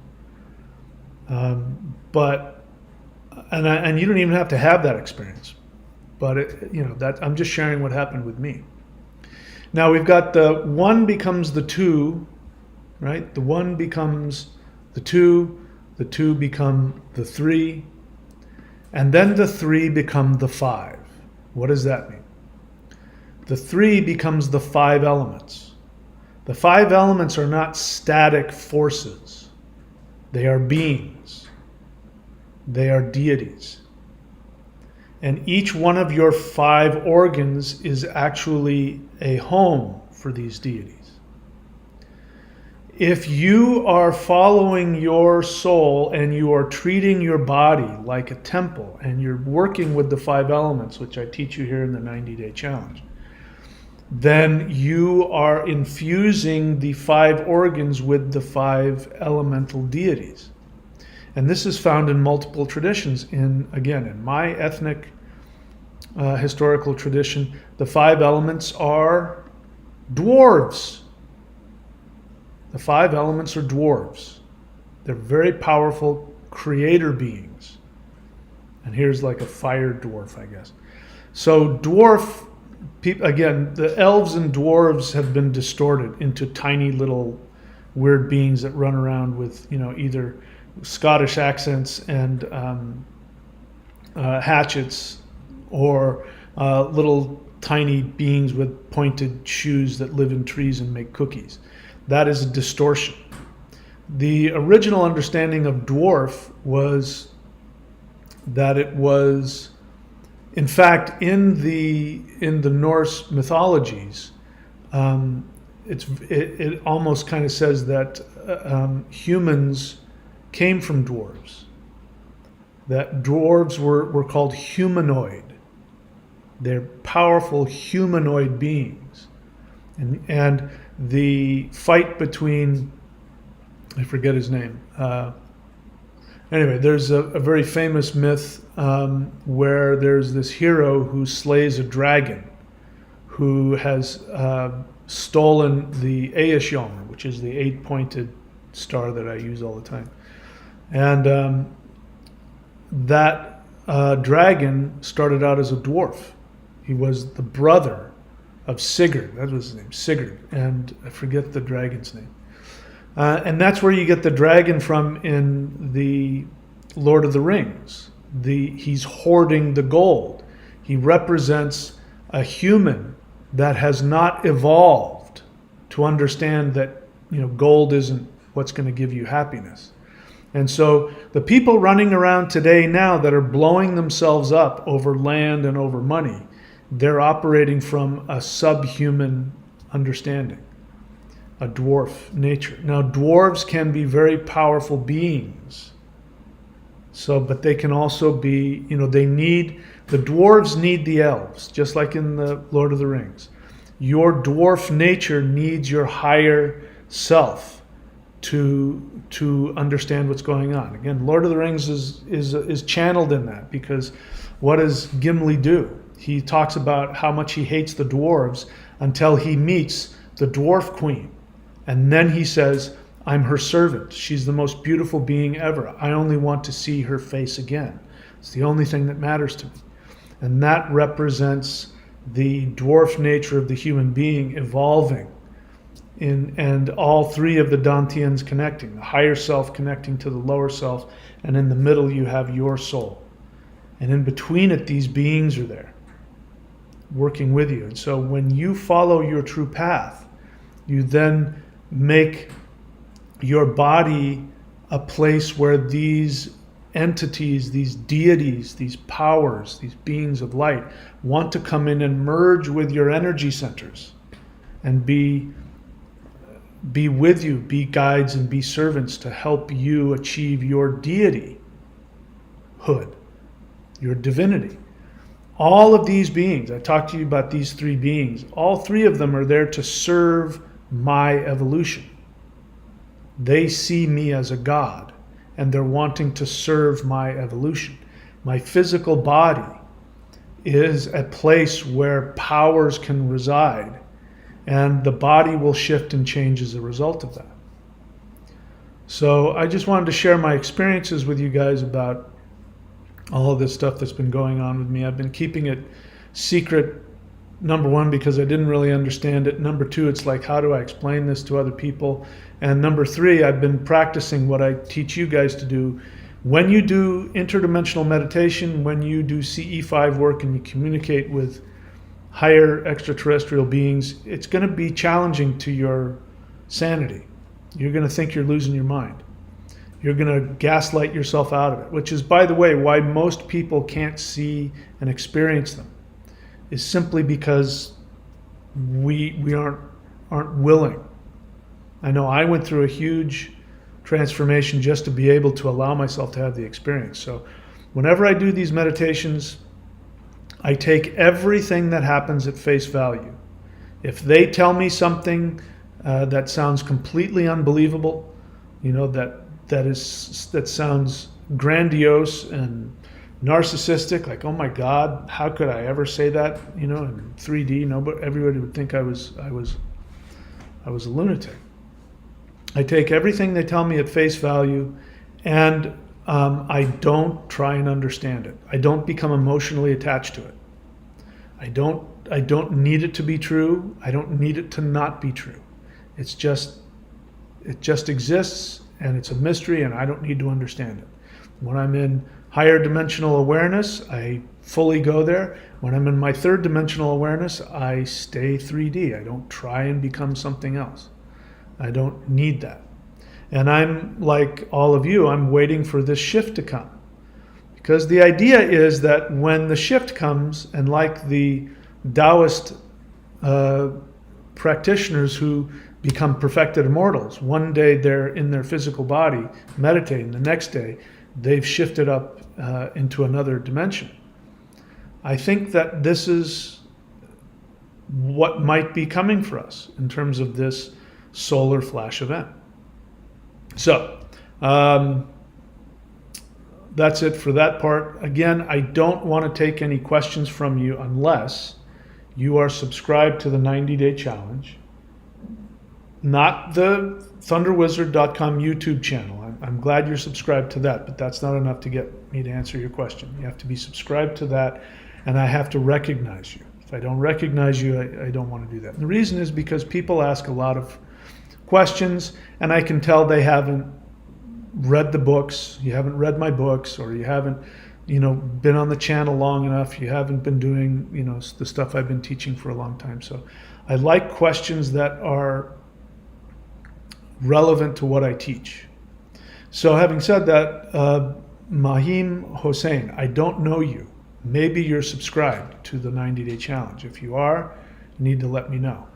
But you don't even have to have that experience. But that I'm just sharing what happened with me. Now we've got the one becomes the two, right? The one becomes the two become the three, and then the three become the five. What does that mean? The three becomes the five elements. The five elements are not static forces. They are beings. They are deities. And each one of your five organs is actually a home for these deities. If you are following your soul and you are treating your body like a temple and you're working with the 5 elements, which I teach you here in the 90-day challenge, then you are infusing the 5 organs with the 5 elemental deities. And this is found in multiple traditions. In my ethnic historical tradition, the 5 elements are dwarves. The 5 elements are dwarves. They're very powerful creator beings. And here's like a fire dwarf, I guess. So dwarf, again, the elves and dwarves have been distorted into tiny little weird beings that run around with, either Scottish accents and hatchets, or little tiny beings with pointed shoes that live in trees and make cookies. That is a distortion. The original understanding of dwarf was that it was, in fact, in the Norse mythologies, it almost kind of says that humans came from dwarves. That dwarves were called humanoid. They're powerful humanoid beings, and the fight between, I forget his name. Anyway, there's a very famous myth where there's this hero who slays a dragon who has stolen the ascension, which is the 8-pointed star that I use all the time. And that dragon started out as a dwarf. He was the brother of Sigurd. That was his name, Sigurd. And I forget the dragon's name. And that's where you get the dragon from in the Lord of the Rings. He's hoarding the gold. He represents a human that has not evolved to understand that gold isn't what's going to give you happiness. And so the people running around today now that are blowing themselves up over land and over money, they're operating from a subhuman understanding, a dwarf nature. Now, dwarves can be very powerful beings. But they can also be, the dwarves need the elves, just like in the Lord of the Rings. Your dwarf nature needs your higher self to understand what's going on. Again, Lord of the Rings is channeled in that, because what does Gimli do? He talks about how much he hates the dwarves until he meets the dwarf queen. And then he says, I'm her servant. She's the most beautiful being ever. I only want to see her face again. It's the only thing that matters to me. And that represents the dwarf nature of the human being evolving, and all 3 of the Dantians connecting, the higher self connecting to the lower self, and in the middle you have your soul. And in between it, these beings are there, working with you. And so when you follow your true path, you then make your body a place where these entities, these deities, these powers, these beings of light want to come in and merge with your energy centers and be with you, be guides and be servants to help you achieve your deityhood, your divinity. All of these beings, I talked to you about these 3 beings, all 3 of them are there to serve my evolution. They see me as a god, and they're wanting to serve my evolution. My physical body is a place where powers can reside, and the body will shift and change as a result of that. So I just wanted to share my experiences with you guys about all of this stuff that's been going on with me. I've been keeping it secret, number 1, because I didn't really understand it. Number 2, it's like, how do I explain this to other people? And number 3, I've been practicing what I teach you guys to do. When you do interdimensional meditation, when you do CE5 work and you communicate with higher extraterrestrial beings, it's going to be challenging to your sanity. You're going to think you're losing your mind. You're going to gaslight yourself out of it, which is, by the way, why most people can't see and experience them, is simply because we aren't willing. I know I went through a huge transformation just to be able to allow myself to have the experience. So whenever I do these meditations, I take everything that happens at face value. If they tell me something that sounds completely unbelievable, that sounds grandiose and narcissistic, like, oh my God, how could I ever say that? In 3D, everybody would think I was a lunatic. I take everything they tell me at face value, and I don't try and understand it. I don't become emotionally attached to it. I don't need it to be true. I don't need it to not be true. It just exists, and it's a mystery, and I don't need to understand it. When I'm in higher dimensional awareness, I fully go there. When I'm in my third dimensional awareness, I stay 3D. I don't try and become something else. I don't need that. And I'm like all of you, I'm waiting for this shift to come. Because the idea is that when the shift comes, and like the Taoist practitioners who become perfected immortals, one day they're in their physical body meditating, the next day they've shifted up into another dimension. I think that this is what might be coming for us in terms of this solar flash event. So that's it for that part. Again, I don't want to take any questions from you unless you are subscribed to the 90-day challenge, not the thunderwizard.com YouTube channel. I'm glad you're subscribed to that, but that's not enough to get me to answer your question. You have to be subscribed to that, and I have to recognize you. If I don't recognize you, I don't want to do that. And the reason is because people ask a lot of questions, and I can tell they haven't read the books, you haven't read my books, or you haven't been on the channel long enough, you haven't been doing the stuff I've been teaching for a long time. So I like questions that are relevant to what I teach. So having said that, Mahim Hossein, I don't know you. Maybe you're subscribed to the 90-day challenge. If you are, you need to let me know.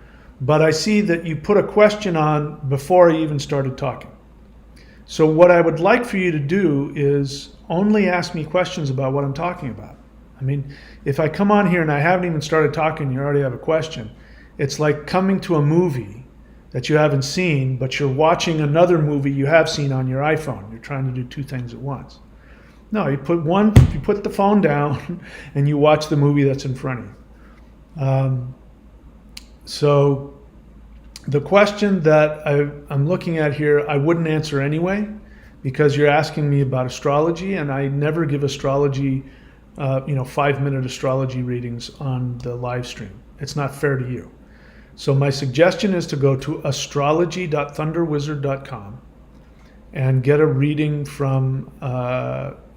But I see that you put a question on before I even started talking. So what I would like for you to do is only ask me questions about what I'm talking about. I mean, if I come on here and I haven't even started talking, you already have a question. It's like coming to a movie that you haven't seen, but you're watching another movie you have seen on your iPhone. You're trying to do two things at once. No, you put the phone down and you watch the movie that's in front of you. So the question that I'm looking at here, I wouldn't answer anyway, because you're asking me about astrology, and I never give astrology, 5-minute astrology readings on the live stream. It's not fair to you. So my suggestion is to go to astrology.thunderwizard.com and get a reading from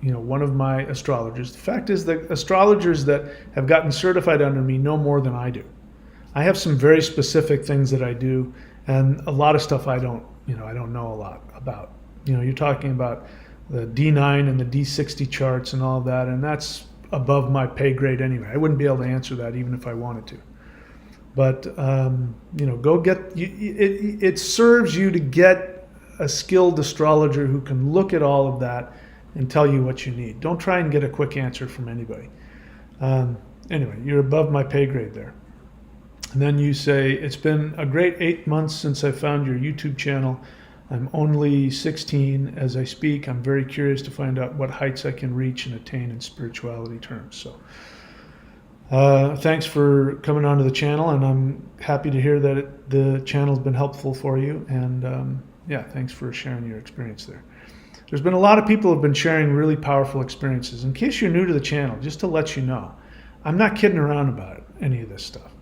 one of my astrologers. The fact is that astrologers that have gotten certified under me know more than I do. I have some very specific things that I do, and a lot of stuff I don't know a lot about. You're talking about the D9 and the D60 charts and all of that, and that's above my pay grade anyway. I wouldn't be able to answer that even if I wanted to. But go get it serves you to get a skilled astrologer who can look at all of that and tell you what you need. Don't try and get a quick answer from anybody. Anyway, you're above my pay grade there. And then you say, it's been a great 8 months since I found your YouTube channel. I'm only 16 as I speak. I'm very curious to find out what heights I can reach and attain in spirituality terms. So thanks for coming onto the channel, and I'm happy to hear that the channel's been helpful for you. And thanks for sharing your experience there. There's been a lot of people who have been sharing really powerful experiences. In case you're new to the channel, just to let you know, I'm not kidding around about any of this stuff.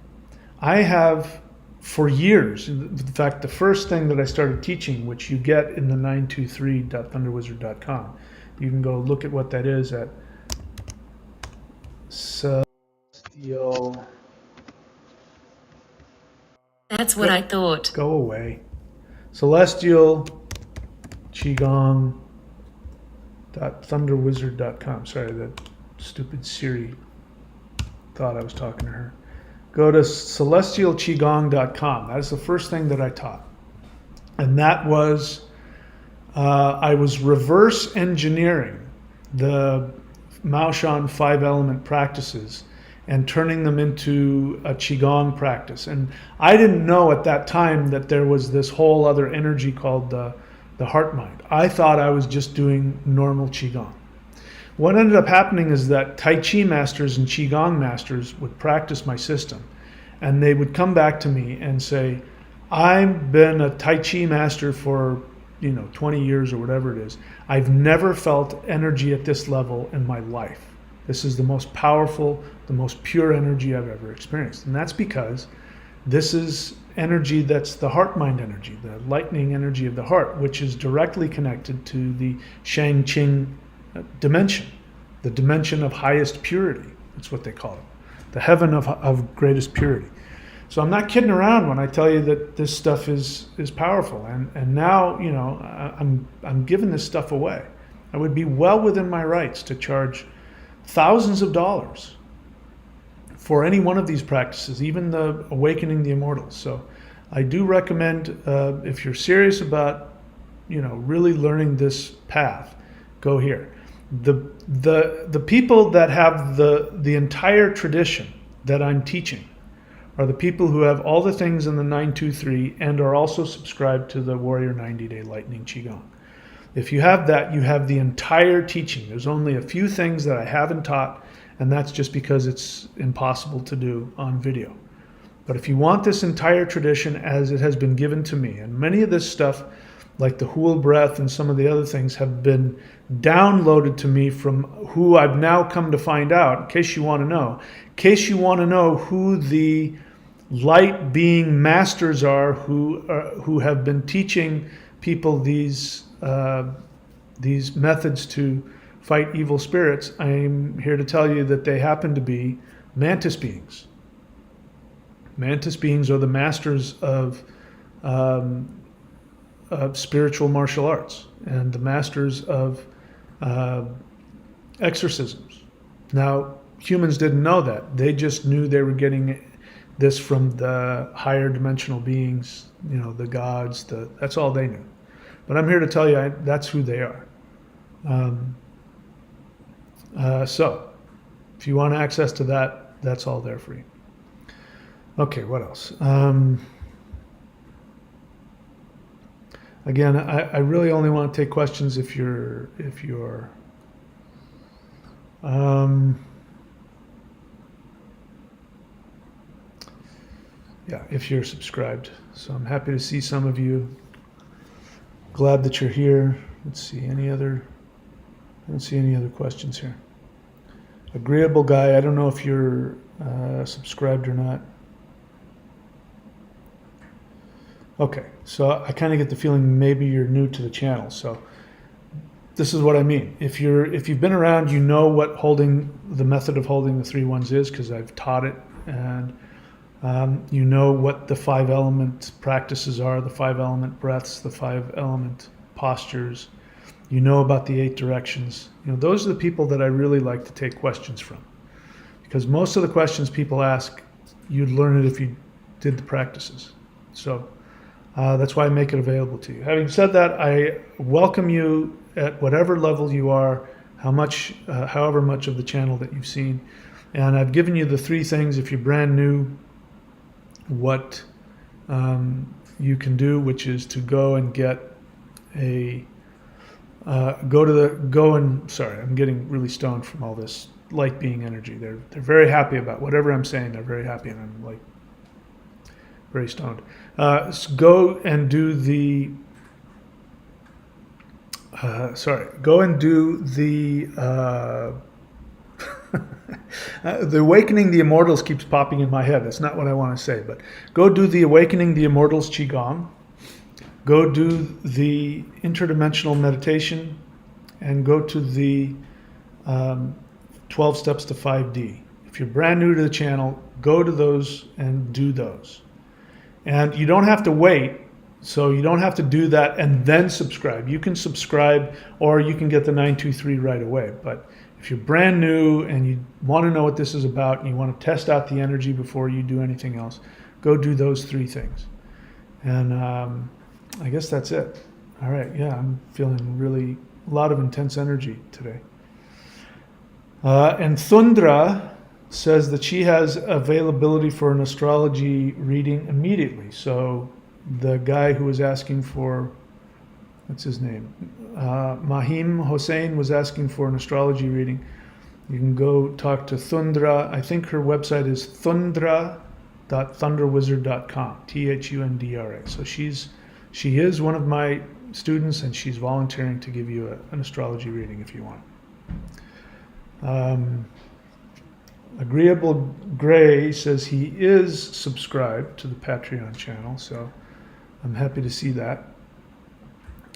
I have for years, in fact, the first thing that I started teaching, which you get in the 923.thunderwizard.com, you can go look at what that is at Celestial. That's what I thought. Go away. Celestial Qigong.thunderwizard.com. Sorry, that stupid Siri thought I was talking to her. Go to celestialqigong.com. That is the first thing that I taught. And that was, I was reverse engineering the Maoshan 5-element practices and turning them into a Qigong practice. And I didn't know at that time that there was this whole other energy called the heart mind. I thought I was just doing normal Qigong. What ended up happening is that Tai Chi masters and Qigong masters would practice my system, and they would come back to me and say, I've been a Tai Chi master for 20 years or whatever it is. I've never felt energy at this level in my life. This is the most powerful, the most pure energy I've ever experienced. And that's because this is energy that's the heart mind energy, the lightning energy of the heart, which is directly connected to the Shang Qing dimension, the dimension of highest purity. That's what they call it, the heaven of greatest purity. So I'm not kidding around when I tell you that this stuff is powerful. And now, I'm giving this stuff away. I would be well within my rights to charge thousands of dollars for any one of these practices, even the Awakening the Immortals. So I do recommend, if you're serious about, really learning this path, go here. The people that have the entire tradition that I'm teaching are the people who have all the things in the 923 and are also subscribed to the Warrior 90-Day Lightning Qigong. If you have that, you have the entire teaching. There's only a few things that I haven't taught, and that's just because it's impossible to do on video. But if you want this entire tradition as it has been given to me, and many of this stuff, like the Huel breath and some of the other things, have been downloaded to me from who I've now come to find out, in case you want to know who the light being masters are who have been teaching people these methods to fight evil spirits. I'm here to tell you that they happen to be mantis beings. Mantis beings are the masters of spiritual martial arts and the masters of exorcisms. Now, humans didn't know that. They just knew they were getting this from the higher dimensional beings, the gods. That's all they knew. But I'm here to tell you that's who they are. So, if you want access to that, that's all there for you. Okay, what else? Again, I really only want to take questions if you're if you're subscribed. So I'm happy to see some of you. Glad that you're here. Let's see, I don't see any other questions here. Agreeable guy, I don't know if you're subscribed or not. Okay, so I kind of get the feeling maybe you're new to the channel. So this is what I mean. If you've been around, you know what the method of holding the 3 ones is, because I've taught it, and you know what the 5-element practices are, the 5-element breaths, the 5-element postures. You know about the 8 directions. Those are the people that I really like to take questions from, because most of the questions people ask, you'd learn it if you did the practices. So that's why I make it available to you. Having said that, I welcome you at whatever level you are, however much of the channel that you've seen. And I've given you the 3 things, if you're brand new, what you can do, which is to go and get sorry, I'm getting really stoned from all this light being energy. They're very happy about whatever I'm saying. They're very happy, and I'm like very stoned. So go and do the the Awakening the Immortals keeps popping in my head. That's not what I want to say, but go do the Awakening the Immortals Qigong. Go do the interdimensional meditation, and go to the 12 steps to 5D. If you're brand new to the channel, go to those and do those. And you don't have to wait, so you don't have to do that and then subscribe. You can subscribe, or you can get the 923 right away. But if you're brand new and you want to know what this is about, and you want to test out the energy before you do anything else, go do those 3 things. And I guess that's it. All right. Yeah, I'm feeling really a lot of intense energy today. And Thundra says that she has availability for an astrology reading immediately. So the guy who was asking for, what's his name? Mahim Hossein was asking for an astrology reading. You can go talk to Thundra. I think her website is thundra.thunderwizard.com. THUNDRA. So she is one of my students, and she's volunteering to give you an astrology reading if you want. Agreeable Gray says he is subscribed to the Patreon channel, so I'm happy to see that.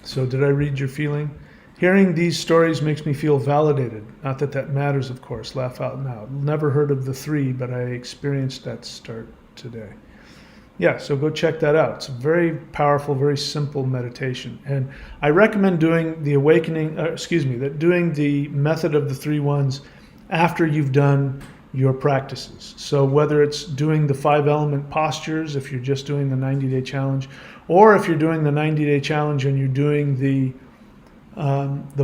So did I read your feeling? Hearing these stories makes me feel validated. Not that that matters, of course. Laugh out loud. Never heard of the 3, but I experienced that start today. Yeah, so go check that out. It's a very powerful, very simple meditation. And I recommend doing the doing the method of the 3 ones after you've done your practices. So whether it's doing the 5 element postures, if you're just doing the 90-day challenge, or if you're doing the 90-day challenge and you're doing the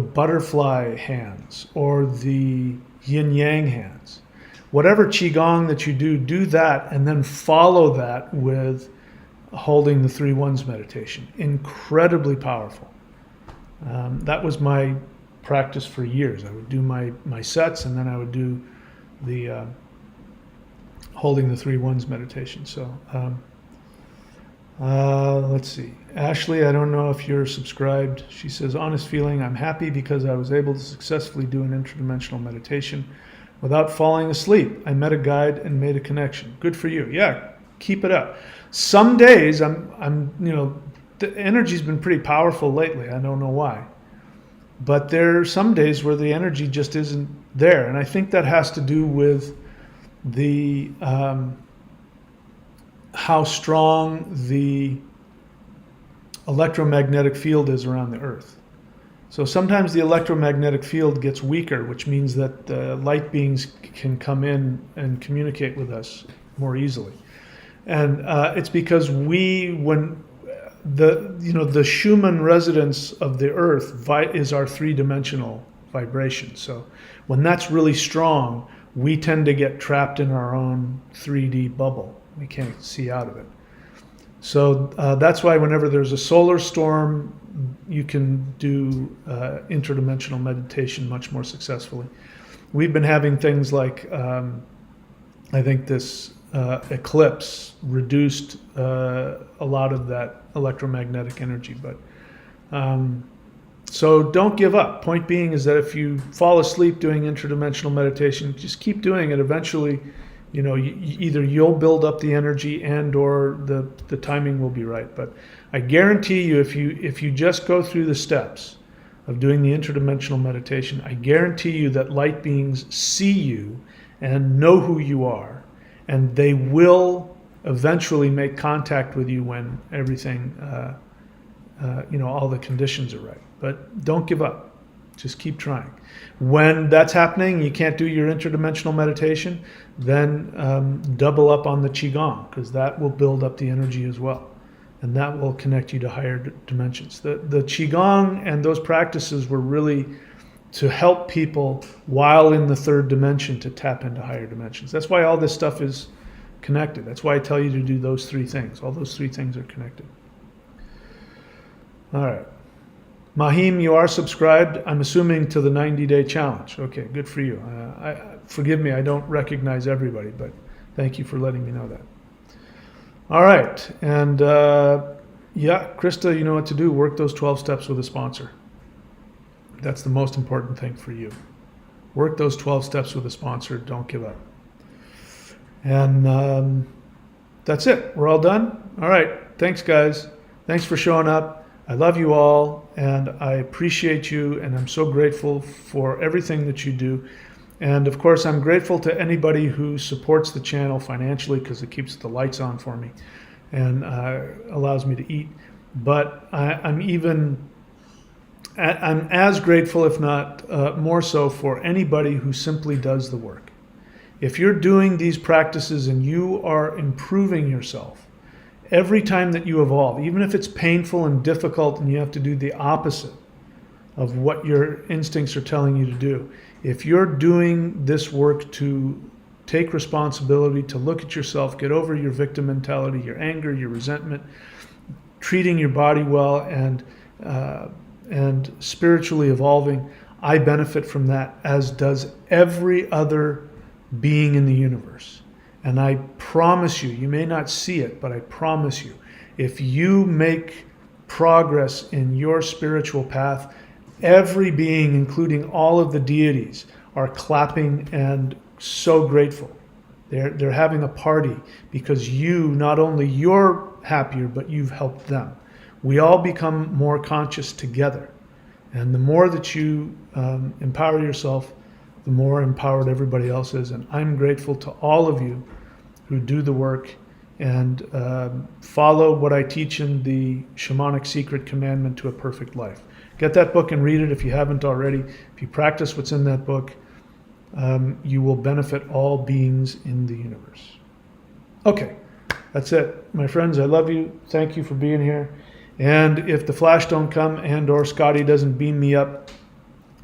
butterfly hands or the yin yang hands, whatever qigong that you do that, and then follow that with holding the 3 ones meditation. Incredibly powerful. That was my practice for years. I would do my sets, and then I would do the holding the 3 ones meditation. So let's see. Ashley, I don't know if you're subscribed. She says, honest feeling, I'm happy because I was able to successfully do an interdimensional meditation without falling asleep. I met a guide and made a connection. Good for you. Yeah, keep it up. Some days I'm the energy's been pretty powerful lately. I don't know why. But there are some days where the energy just isn't there. And I think that has to do with the how strong the electromagnetic field is around the Earth. So sometimes the electromagnetic field gets weaker, which means that the light beings can come in and communicate with us more easily. And it's because when the Schumann resonance of the Earth is our 3-dimensional vibration. So when that's really strong, we tend to get trapped in our own 3D bubble. We can't see out of it. So that's why whenever there's a solar storm, you can do interdimensional meditation much more successfully. We've been having things like, I think this eclipse reduced a lot of that electromagnetic energy. But so don't give up. Point being is that if you fall asleep doing interdimensional meditation, just keep doing it. Eventually, either you'll build up the energy and or the timing will be right. But I guarantee you, if you just go through the steps of doing the interdimensional meditation, I guarantee you that light beings see you and know who you are, and they will eventually make contact with you when everything, all the conditions are right. But don't give up. Just keep trying. When that's happening, you can't do your interdimensional meditation, then double up on the Qigong, because that will build up the energy as well. And that will connect you to higher dimensions. The Qigong and those practices were really to help people while in the 3rd dimension to tap into higher dimensions. That's why all this stuff is connected. That's why I tell you to do those 3 things. All those 3 things are connected. All right. Mahim, you are subscribed, I'm assuming, to the 90-day challenge. Okay, good for you. Forgive me, I don't recognize everybody, but thank you for letting me know that. All right, and Krista, you know what to do. Work those 12 steps with a sponsor. That's the most important thing for you. Work those 12 steps with a sponsor. Don't give up. And that's it. We're all done. All right. Thanks, guys. Thanks for showing up. I love you all, and I appreciate you, and I'm so grateful for everything that you do. And of course, I'm grateful to anybody who supports the channel financially, because it keeps the lights on for me and allows me to eat. But I'm as grateful, if not more so, for anybody who simply does the work. If you're doing these practices and you are improving yourself, every time that you evolve, even if it's painful and difficult and you have to do the opposite of what your instincts are telling you to do, if you're doing this work to take responsibility, to look at yourself, get over your victim mentality, your anger, your resentment, treating your body well, and spiritually evolving, I benefit from that, as does every other being in the universe. And I promise you, you may not see it, but I promise you, if you make progress in your spiritual path, every being, including all of the deities, are clapping and so grateful. They're having a party because you, not only you're happier, but you've helped them. We all become more conscious together. And the more that you empower yourself, the more empowered everybody else is. And I'm grateful to all of you who do the work and follow what I teach in the Shamanic Secret Commandment to a Perfect Life. Get that book and read it if you haven't already. If you practice what's in that book, you will benefit all beings in the universe. Okay, that's it. My friends, I love you. Thank you for being here. And if the Flash don't come and or Scotty doesn't beam me up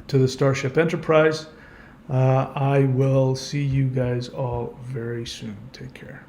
to the Starship Enterprise, I will see you guys all very soon. Take care.